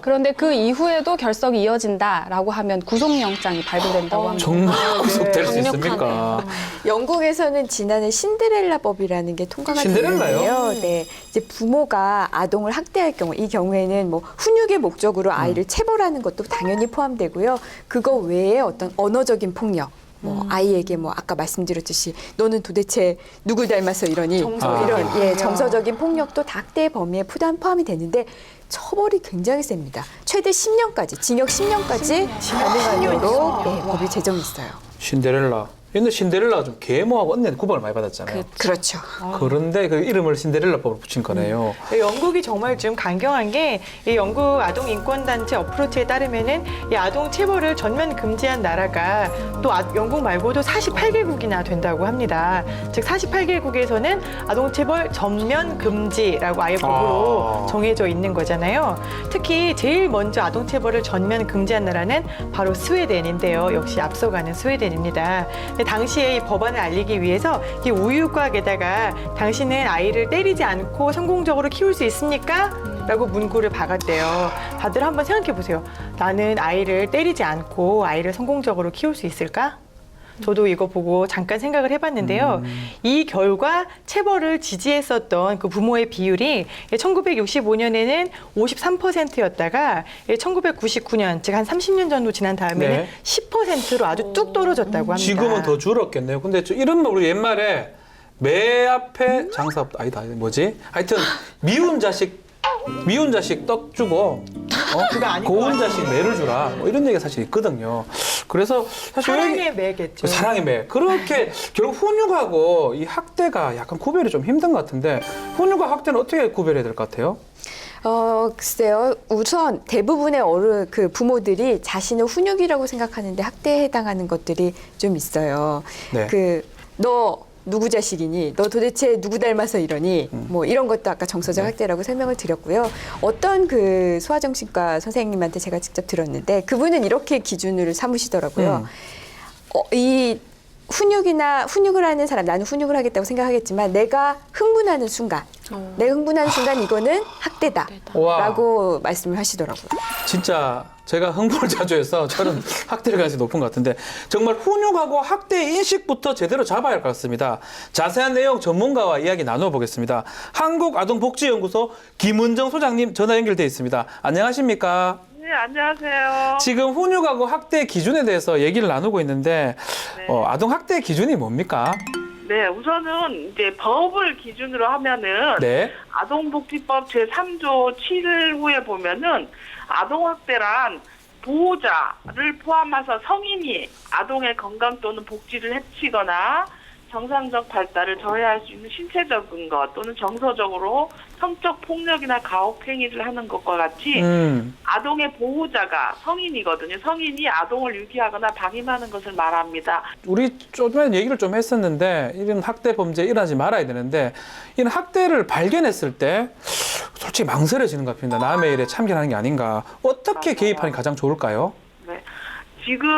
그런데 그 이후에도 결석이 이어진다라고 하면 구속영장이 발부된다고 합니다. 정말 구속될 수 강력하네요. 있습니까? 영국에서는 지난해 신데렐라법이라는 게 통과가 신데렐라요? 됐는데요. 네, 이제 부모가 아동을 학대할 경우, 이 경우에는 뭐 훈육의 목적으로 아이를 체벌하는 것도 당연히 포함되고요. 그거 외에 어떤 언어적인 폭력. 뭐 아이에게 뭐 아까 말씀드렸듯이 너는 도대체 누굴 닮아서 이러니 정서적인 이런 폭력. 정서적인 폭력도 다 학대 범위에 포함이 되는데 처벌이 굉장히 셉니다. 최대 10년까지 징역 10년까지 가능하도록 네, 법이 제정했어요. 신데렐라. 옛날 신데렐라가 좀 계모하고 언니한테 구박을 많이 받았잖아요. 그렇죠. 그런데 그 이름을 신데렐라법으로 붙인 거네요. 영국이 정말 좀 강경한 게 이 영국 아동 인권 단체 어프로치에 따르면은 이 아동 체벌을 전면 금지한 나라가 또 영국 말고도 48개국이나 된다고 합니다. 즉 48개국에서는 아동 체벌 전면 금지라고 아예 법으로 정해져 있는 거잖아요. 특히 제일 먼저 아동 체벌을 전면 금지한 나라는 바로 스웨덴인데요. 역시 앞서가는 스웨덴입니다. 근데 당시에 이 법안을 알리기 위해서 이 우유곽에다가 당신은 아이를 때리지 않고 성공적으로 키울 수 있습니까? 라고 문구를 박았대요. 다들 한번 생각해 보세요. 나는 아이를 때리지 않고 아이를 성공적으로 키울 수 있을까? 저도 이거 보고 잠깐 생각을 해봤는데요. 이 결과 체벌을 지지했었던 그 부모의 비율이 1965년에는 53%였다가 1999년, 즉 한 30년 정도 지난 다음에는 네. 10%로 아주 뚝 떨어졌다고 합니다. 지금은 더 줄었겠네요. 근데 이런 말 우리 옛말에 매 앞에 장사 아니다 뭐지? 하여튼 미운 자식 떡 주고 그거 아닌 것 고운 같아요. 자식 매를 주라 뭐 이런 얘기가 사실 있거든요. 그래서 사실 사랑의 매겠죠. 사랑의 매. 그렇게 결국 훈육하고 이 학대가 약간 구별이 좀 힘든 것 같은데 훈육과 학대는 어떻게 구별해야 될 것 같아요? 글쎄요. 우선 대부분의 그 부모들이 자신을 훈육이라고 생각하는데 학대에 해당하는 것들이 좀 있어요. 네. 너 누구 자식이니? 너 도대체 누구 닮아서 이러니? 뭐 이런 것도 아까 정서적 학대라고 설명을 드렸고요. 어떤 그 소아정신과 선생님한테 제가 직접 들었는데 그분은 이렇게 기준을 삼으시더라고요. 이 훈육을 하는 사람, 나는 훈육을 하겠다고 생각하겠지만 내가 흥분하는 순간 이거는 학대다라고 말씀을 하시더라고요. 진짜 제가 흥분을 자주 해서 저는 학대를 가능성이 높은 것 같은데 정말 훈육하고 학대 인식부터 제대로 잡아야 할 것 같습니다. 자세한 내용 전문가와 이야기 나눠보겠습니다. 한국아동복지연구소 김은정 소장님 전화 연결돼 있습니다. 안녕하십니까? 네, 안녕하세요. 지금 훈육하고 학대 기준에 대해서 얘기를 나누고 있는데 아동 학대 기준이 뭡니까? 네, 우선은 이제 법을 기준으로 하면은 네. 아동복지법 제3조 7호에 보면은 아동학대란 보호자를 포함해서 성인이 아동의 건강 또는 복지를 해치거나 정상적 발달을 저해할 수 있는 신체적인 것 또는 정서적으로 성적 폭력이나 가혹행위를 하는 것과 같이 아동의 보호자가 성인이거든요. 성인이 아동을 유기하거나 방임하는 것을 말합니다. 우리 조금만 얘기를 좀 했었는데 이런 학대 범죄 일어나지 말아야 되는데 이런 학대를 발견했을 때 솔직히 망설여지는 것 같습니다. 남의 일에 참견하는 게 아닌가. 어떻게 개입하는 게 가장 좋을까요? 네. 지금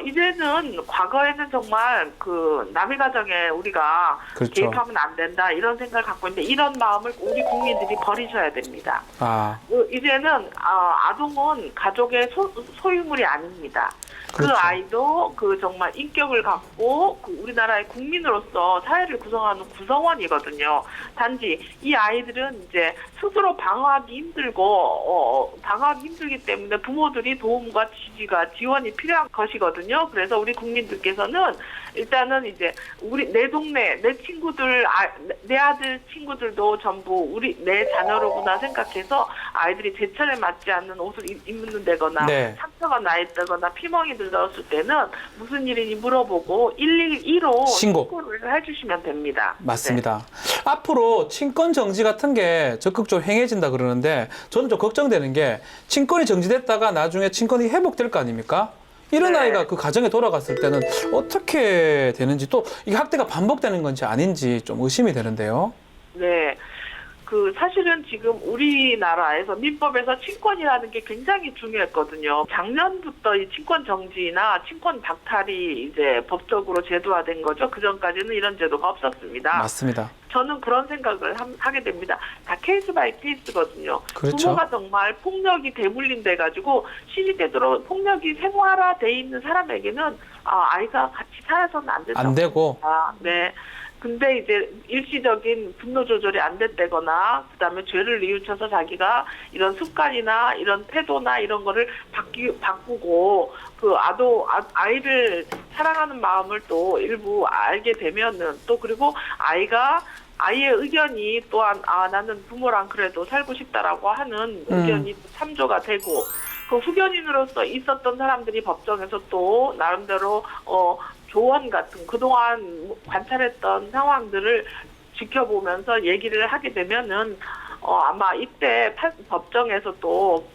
이제는 과거에는 정말 그 남의 가정에 우리가 그렇죠. 개입하면 안 된다 이런 생각을 갖고 있는데 이런 마음을 우리 국민들이 버리셔야 됩니다. 아, 이제는 아동은 가족의 소유물이 아닙니다. 그렇죠. 그 아이도 그 정말 인격을 갖고 그 우리나라의 국민으로서 사회를 구성하는 구성원이거든요. 단지 이 아이들은 이제 스스로 방어하기 힘들고 방어하기 힘들기 때문에 부모들이 도움과 지원이 필요한 것이거든요. 그래서 우리 국민들께서는 일단은 이제 내 동네 내 친구들 내 아들 친구들도 전부 내 자녀로구나 생각해서 아이들이 제철에 맞지 않는 옷을 입는 데거나 네. 상처가 나 있다거나 피멍이 들었을 때는 무슨 일이니 물어보고 112로 신고를 해주시면 됩니다. 맞습니다. 앞으로 친권 정지 같은 게 적극적으로 행해진다 그러는데 저는 좀 걱정되는 게 친권이 정지됐다가 나중에 친권이 회복될 거 아닙니까? 이런 네. 아이가 그 가정에 돌아갔을 때는 어떻게 되는지 또 이게 학대가 반복되는 건지 아닌지 좀 의심이 되는데요. 네. 사실은 지금 우리나라에서 민법에서 친권이라는 게 굉장히 중요했거든요. 작년부터 이 친권 정지나 친권 박탈이 이제 법적으로 제도화된 거죠. 그 전까지는 이런 제도가 없었습니다. 맞습니다. 저는 그런 생각을 하게 됩니다. 다 케이스 바이 케이스거든요. 그렇죠. 부모가 정말 폭력이 대물림돼 가지고 시집되도록 폭력이 생활화돼 있는 사람에게는 아이가 같이 살아서는 안 된다고. 안 되고. 네. 근데 이제 일시적인 분노 조절이 안 됐다거나 그다음에 죄를 뉘우쳐서 자기가 이런 습관이나 이런 태도나 이런 거를 바꾸고 아이를 사랑하는 마음을 또 일부 알게 되면은 또 그리고 아이의 의견이 또한 나는 부모랑 그래도 살고 싶다라고 하는 의견이 참조가 되고 그 후견인으로서 있었던 사람들이 법정에서 또 나름대로 조언 같은 그동안 관찰했던 상황들을 지켜보면서 얘기를 하게 되면은 아마 이때 법정에서 또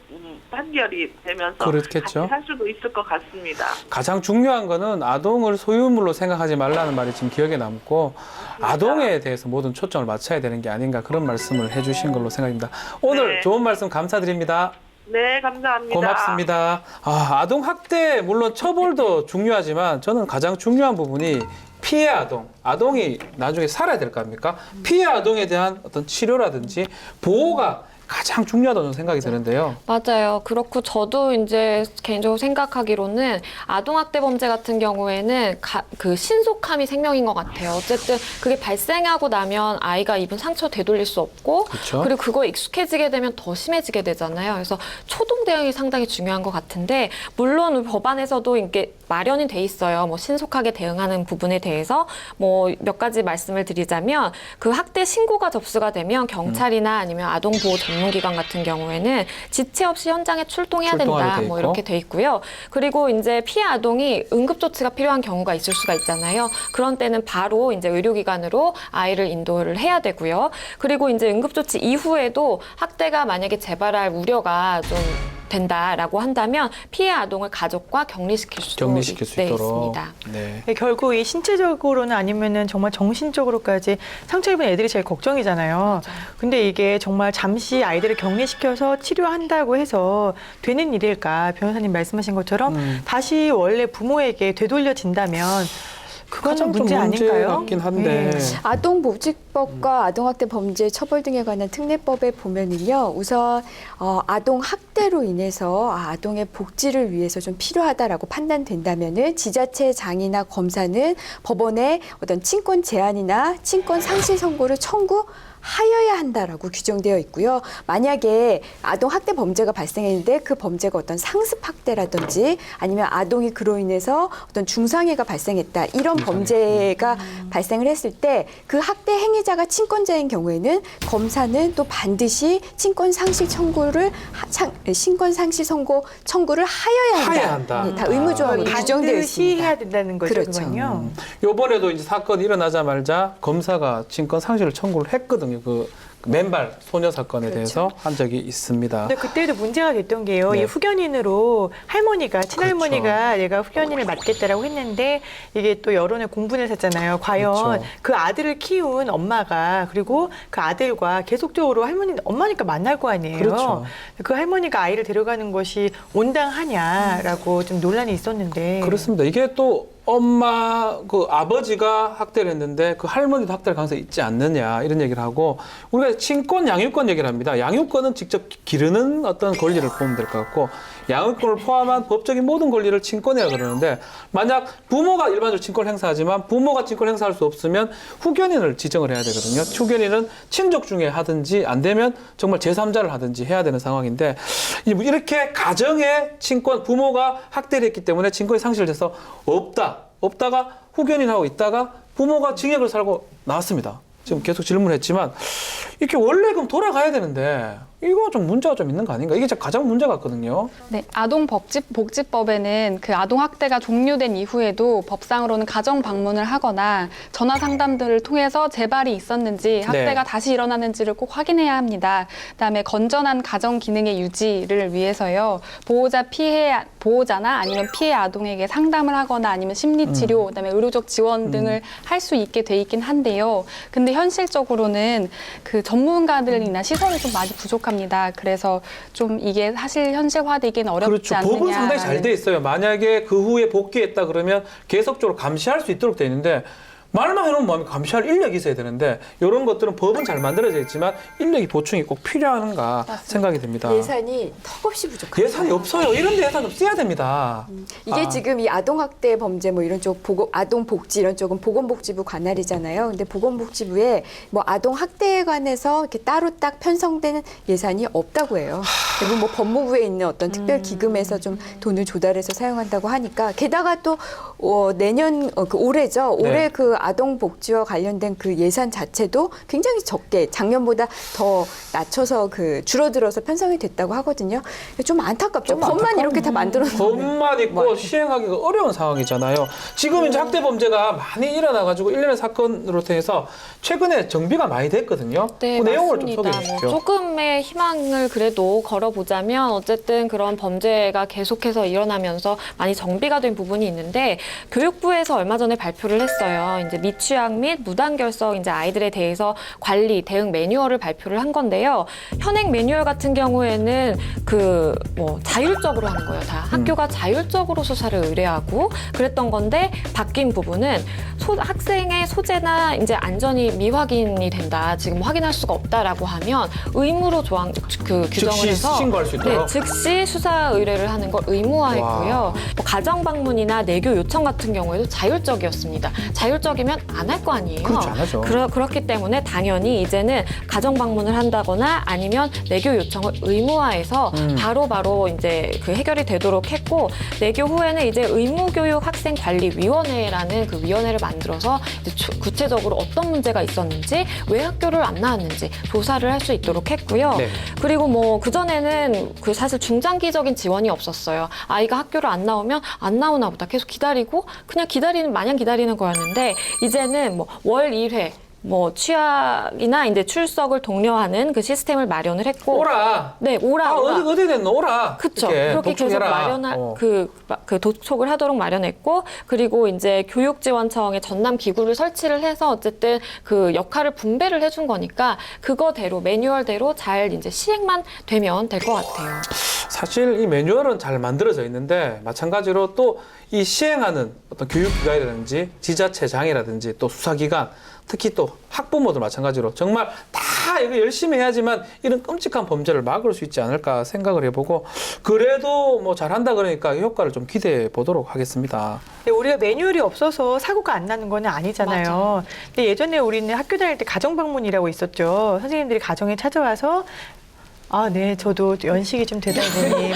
판결이 되면서 그렇겠죠. 같이 살 수도 있을 것 같습니다. 가장 중요한 거는 아동을 소유물로 생각하지 말라는 말이 지금 기억에 남고 아동에 대해서 모든 초점을 맞춰야 되는 게 아닌가 그런 말씀을 해주신 걸로 생각합니다. 오늘 네. 좋은 말씀 감사드립니다. 네, 감사합니다. 고맙습니다. 아동 학대 물론 처벌도 중요하지만 저는 가장 중요한 부분이 피해 아동이 나중에 살아야 될 거 아닙니까? 피해 아동에 대한 어떤 치료라든지 보호가 가장 중요하다고 저는 생각이 드는데요. 맞아요. 그렇고 저도 이제 개인적으로 생각하기로는 아동학대 범죄 같은 경우에는 그 신속함이 생명인 것 같아요. 어쨌든 그게 발생하고 나면 아이가 입은 상처 되돌릴 수 없고 그렇죠. 그리고 그거에 익숙해지게 되면 더 심해지게 되잖아요. 그래서 초동 대응이 상당히 중요한 것 같은데 물론 법안에서도 이게 마련이 돼 있어요. 뭐 신속하게 대응하는 부분에 대해서 뭐 몇 가지 말씀을 드리자면 그 학대 신고가 접수가 되면 경찰이나 아니면 아동보호 전문기관 같은 경우에는 지체 없이 현장에 출동해야 된다. 돼 뭐 있고. 이렇게 돼 있고요. 그리고 이제 피해 아동이 응급조치가 필요한 경우가 있을 수가 있잖아요. 그런 때는 바로 이제 의료기관으로 아이를 인도를 해야 되고요. 그리고 이제 응급조치 이후에도 학대가 만약에 재발할 우려가 좀 된다라고 한다면 피해 아동을 가족과 격리시킬 수 있도록. 있습니다. 네. 네, 결국 이 신체적으로는 아니면은 정말 정신적으로까지 상처 입은 애들이 제일 걱정이잖아요. 근데 이게 정말 잠시 아이들을 격리시켜서 치료한다고 해서 되는 일일까? 변호사님 말씀하신 것처럼 다시 원래 부모에게 되돌려진다면 그거는 가장 좀 문제 아닌가요? 같긴 한데. 네. 아동보호법과 아동학대 범죄 처벌 등에 관한 특례법에 보면은요, 우선 아동 학대로 인해서 아동의 복지를 위해서 좀 필요하다라고 판단된다면은 지자체장이나 검사는 법원에 어떤 친권 제한이나 친권 상실 선고를 청구하여야 한다라고 규정되어 있고요. 만약에 아동 학대 범죄가 발생했는데 그 범죄가 어떤 상습 학대라든지 아니면 아동이 그로 인해서 어떤 중상해가 발생했다 이런 범죄가 발생을 했을 때 그 학대 행위자가 친권자인 경우에는 검사는 또 반드시 친권 상실 청구를 신권 상실 선고 청구를 하여야 한다. 네, 다 의무조항으로 규정되어 반드시 있습니다. 해야 된다는 거죠. 그렇죠. 그건요. 요번에도 이제 사건이 일어나자마자 검사가 친권 상실을 청구를 했거든요. 그 맨발 소녀 사건에 대해서 한 적이 있습니다. 근데 그때도 문제가 됐던 게요. 네. 이 후견인으로 할머니가 친할머니가 얘가 후견인을 맡겠다라고 했는데 이게 또 여론의 공분을 샀잖아요. 과연 그렇죠. 그 아들을 키운 엄마가 그리고 그 아들과 계속적으로 엄마니까 만날 거 아니에요. 그렇죠. 그 할머니가 아이를 데려가는 것이 온당하냐라고 좀 논란이 있었는데. 그렇습니다. 이게 또 엄마 그 아버지가 학대를 했는데 그 할머니도 학대할 가능성이 있지 않느냐 이런 얘기를 하고 우리가 친권 양육권 얘기를 합니다. 양육권은 직접 기르는 어떤 권리를 보면 될 것 같고 양육권을 포함한 법적인 모든 권리를 친권이라 그러는데 만약 부모가 일반적으로 친권을 행사하지만 부모가 친권을 행사할 수 없으면 후견인을 지정을 해야 되거든요. 후견인은 친족 중에 하든지 안 되면 정말 제3자를 하든지 해야 되는 상황인데 이렇게 가정의 친권 부모가 학대를 했기 때문에 친권이 상실돼서 없다가 후견인하고 있다가 부모가 징역을 살고 나왔습니다. 지금 계속 질문했지만 이렇게 원래 그럼 돌아가야 되는데 이거 좀 문제가 좀 있는 거 아닌가? 이게 가장 문제 같거든요. 네, 아동복지법에는 그 아동학대가 종료된 이후에도 법상으로는 가정 방문을 하거나 전화 상담들을 통해서 재발이 있었는지 학대가 다시 일어나는지를 꼭 확인해야 합니다. 그다음에 건전한 가정 기능의 유지를 위해서요. 보호자나 아니면 피해 아동에게 상담을 하거나 아니면 심리치료, 그다음에 의료적 지원 등을 할 수 있게 돼 있긴 한데요. 근데 현실적으로는 그 전문가들이나 시설이 좀 많이 부족합니다. 그래서 좀 이게 사실 현실화되기는 어렵지 그렇죠. 않느냐. 법은 상당히 잘 돼 있어요. 만약에 그 후에 복귀했다 그러면 계속적으로 감시할 수 있도록 돼 있는데 말만 해놓으면 뭐합니까? 감시할 인력이 있어야 되는데 이런 것들은 법은 잘 만들어져 있지만 인력이 보충이 꼭 필요한가 생각이 듭니다. 예산이 턱없이 부족해요. 예산이 없어요. 이런 데 예산 좀 써야 됩니다. 이게 지금 이 아동학대 범죄 뭐 이런 쪽 아동복지 이런 쪽은 보건복지부 관할이잖아요. 근데 보건복지부에 뭐 아동학대에 관해서 이렇게 따로 딱 편성되는 예산이 없다고 해요. 대부분 뭐 법무부에 있는 어떤 특별 기금에서 좀 돈을 조달해서 사용한다고 하니까 게다가 또 내년 올해죠. 올해 그 아동복지와 관련된 그 예산 자체도 굉장히 적게 작년보다 더 낮춰서 그 줄어들어서 편성이 됐다고 하거든요. 좀 안타깝죠. 법만 이렇게 다 만들어 놓으면. 법만 있고 시행하기가 어려운 상황이잖아요. 지금 이제 학대 범죄가 많이 일어나가지고 일련의 사건으로 통해서 최근에 정비가 많이 됐거든요. 네, 그 내용을 좀 맞습니다. 소개해 주십시오. 조금의 희망을 그래도 걸어보자면 어쨌든 그런 범죄가 계속해서 일어나면서 많이 정비가 된 부분이 있는데 교육부에서 얼마 전에 발표를 했어요. 이제 미취학 및 무단결석 이제 아이들에 대해서 관리 대응 매뉴얼을 발표를 한 건데요. 현행 매뉴얼 같은 경우에는 그 뭐 자율적으로 하는 거예요. 다 학교가 자율적으로 수사를 의뢰하고 그랬던 건데 바뀐 부분은 학생의 소재나 이제 안전이 미확인이 된다. 지금 확인할 수가 없다라고 하면 의무로 규정을 즉시 해서 신고할 수 있도록? 즉시 수사 의뢰를 하는 걸 의무화했고요. 뭐 가정 방문이나 내교 요청 같은 경우에도 자율적이었습니다. 자율적이면 안 할 거 아니에요. 그렇죠, 안 하죠. 그렇기 때문에 당연히 이제는 가정 방문을 한다거나 아니면 내교 요청을 의무화해서 바로 이제 그 해결이 되도록 했고 내교 후에는 이제 의무교육 학생관리위원회라는 그 위원회를 만들어서 이제 구체적으로 어떤 문제가 있었는지 왜 학교를 안 나왔는지 조사를 할 수 있도록 했고요. 네. 그리고 뭐 그전에는 그 사실 중장기적인 지원이 없었어요. 아이가 학교를 안 나오면 안 나오나 보다 계속 기다리고 그냥 마냥 기다리는 거였는데 이제는 뭐 월 1회 뭐 취학이나 이제 출석을 독려하는 그 시스템을 마련을 했고 오라. 네, 오라. 어디 됐노? 오라. 그렇죠. 이렇게 그렇게 계속 독촉해라. 그 도촉을 하도록 마련했고 그리고 이제 교육지원청에 전담 기구를 설치를 해서 어쨌든 그 역할을 분배를 해준 거니까 그거대로 매뉴얼대로 잘 이제 시행만 되면 될 것 같아요. 사실 이 매뉴얼은 잘 만들어져 있는데 마찬가지로 또 이 시행하는 어떤 교육기관이라든지 지자체장이라든지 또 수사기관 특히 또 학부모들 마찬가지로 정말 다 이거 열심히 해야지만 이런 끔찍한 범죄를 막을 수 있지 않을까 생각을 해보고 그래도 뭐 잘한다 그러니까 효과를 좀 기대해 보도록 하겠습니다. 근데 우리가 매뉴얼이 없어서 사고가 안 나는 건 아니잖아요. 맞아요. 근데 예전에 우리는 학교 다닐 때 가정 방문이라고 있었죠. 선생님들이 가정에 찾아와서 네, 저도 연식이 좀 되다 보니.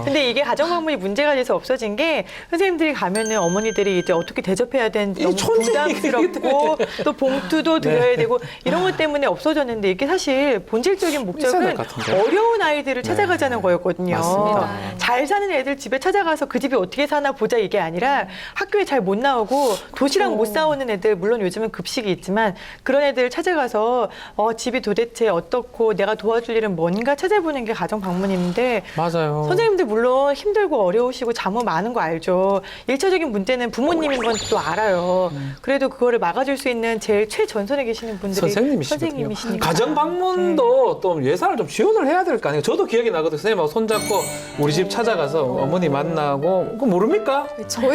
근데 이게 가정 방문이 문제가 돼서 없어진 게 선생님들이 가면은 어머니들이 이제 어떻게 대접해야 되는지 너무 부담스럽고 또 봉투도 드려야 되고 이런 것 때문에 없어졌는데 이게 사실 본질적인 목적은 어려운 아이들을 찾아가자는 거였거든요. 맞습니다. 잘 사는 애들 집에 찾아가서 그 집이 어떻게 사나 보자 이게 아니라 학교에 잘 못 나오고 도시락 못 싸오는 애들 물론 요즘은 급식이 있지만 그런 애들 찾아가서 집이 도대체 어떻고 내가 도와줄 일은 뭐 뭔가 찾아보는 게 가정 방문인데 맞아요. 선생님들 물론 힘들고 어려우시고 자무 많은 거 알죠. 일차적인 문제는 부모님인 건 또 알아요. 그래도 그거를 막아줄 수 있는 제일 최전선에 계시는 분들이 선생님이시거든요. 선생님이시니까. 가정 방문도 또 예산을 좀 지원을 해야 될 거 아니에요. 저도 기억이 나거든요. 선생님하고 손잡고 우리 집 찾아가서 어머니 만나고 그거 모릅니까? 제가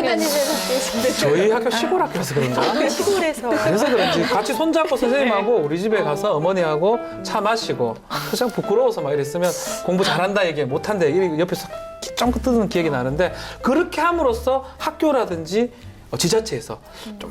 다니는 학교인데 저희 학교 시골 학교라서 그런가? 시골에서 그래서 그런지 같이 손잡고 선생님하고 우리 집에 가서 어머니하고 차 마시고 그냥 부끄러워서 막 이랬으면 공부 잘한다 얘기 못한다 얘기 옆에서 쫑긋 뜨는 기억이 나는데 그렇게 함으로써 학교라든지 지자체에서 좀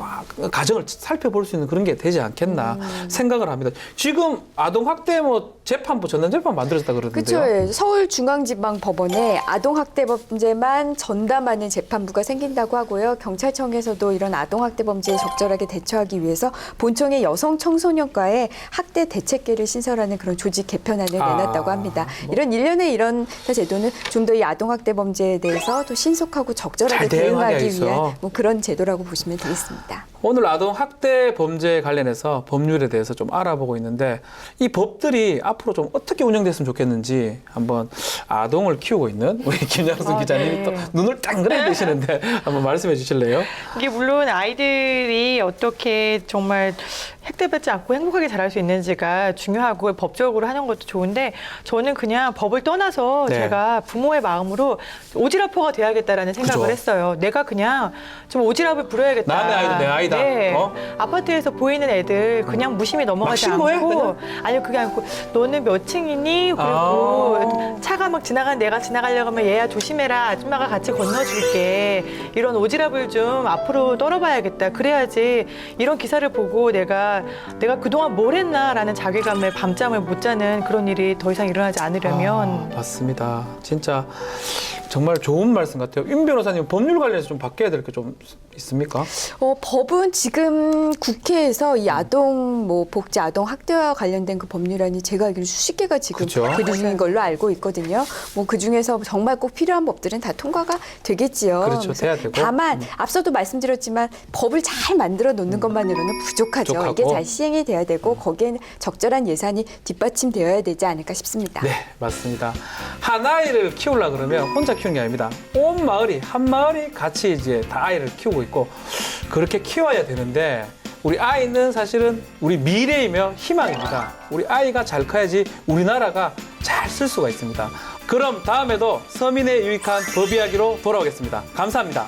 가정을 살펴볼 수 있는 그런 게 되지 않겠나 생각을 합니다. 지금 아동학대 재판부 전담재판 만들어졌다 그러던데요. 그렇죠. 서울중앙지방법원에 아동학대 범죄만 전담하는 재판부가 생긴다고 하고요. 경찰청에서도 이런 아동학대 범죄에 적절하게 대처하기 위해서 본청의 여성 청소년과의 학대 대책계를 신설하는 그런 조직 개편안을 내놨다고 합니다. 이런 일련의 이런 제도는 좀 더 이 아동학대 범죄에 대해서 더 신속하고 적절하게 잘 대응하기 대응하기 위해서. 위한 그런 제도라고 보시면 되겠습니다. 오늘 아동학대 범죄 관련해서 법률에 대해서 좀 알아보고 있는데 이 법들이 앞으로 좀 어떻게 운영됐으면 좋겠는지 한번 아동을 키우고 있는 우리 김양순 기자님이 네. 또 눈을 땅그레 뜨시는데 한번 말씀해 주실래요? 이게 물론 아이들이 어떻게 정말 획득받지 않고 행복하게 자랄 수 있는지가 중요하고 법적으로 하는 것도 좋은데 저는 그냥 법을 떠나서 네. 제가 부모의 마음으로 오지랖퍼가 돼야겠다라는 생각을 그죠. 했어요. 내가 그냥 좀 오지랖을 부려야겠다. 남의 아이도 내 아이다. 네. 어? 아파트에서 보이는 애들 그냥 무심히 넘어가지 막 신고해, 않고 그냥? 아니요 그게 아니고 너는 몇 층이니? 그리고 차가 막 지나가는 내가 지나가려고 하면 얘야 조심해라. 아줌마가 같이 건너줄게. 이런 오지랖을 좀 앞으로 떨어봐야겠다. 그래야지 이런 기사를 보고 내가 그동안 뭘 했나라는 자괴감에 밤잠을 못 자는 그런 일이 더 이상 일어나지 않으려면 맞습니다. 진짜 정말 좋은 말씀 같아요. 윤 변호사님 법률 관련해서 좀 바뀌어야 될 게 좀 있습니까? 법은 지금 국회에서 이 아동 복지 아동 학대와 관련된 그 법률안이 제가 알기로 수십 개가 지금 그쵸. 들어있는 걸로 알고 있거든요. 그 중에서 정말 꼭 필요한 법들은 다 통과가 되겠지요. 그렇죠. 그래서 돼야 되고. 다만 앞서도 말씀드렸지만 법을 잘 만들어 놓는 것만으로는 부족하죠. 부족하고. 이게 잘 시행이 돼야 되고 거기에는 적절한 예산이 뒷받침되어야 되지 않을까 싶습니다. 네, 맞습니다. 한 아이를 키우려고 그러면 혼자 키우는 게 아닙니다. 온 마을이, 한 마을이 같이 이제 다 아이를 키우고 있고 그렇게 키워야 되는데 우리 아이는 사실은 우리 미래이며 희망입니다. 우리 아이가 잘 커야지 우리나라가 잘 쓸 수가 있습니다. 그럼 다음에도 서민의 유익한 법 이야기로 돌아오겠습니다. 감사합니다.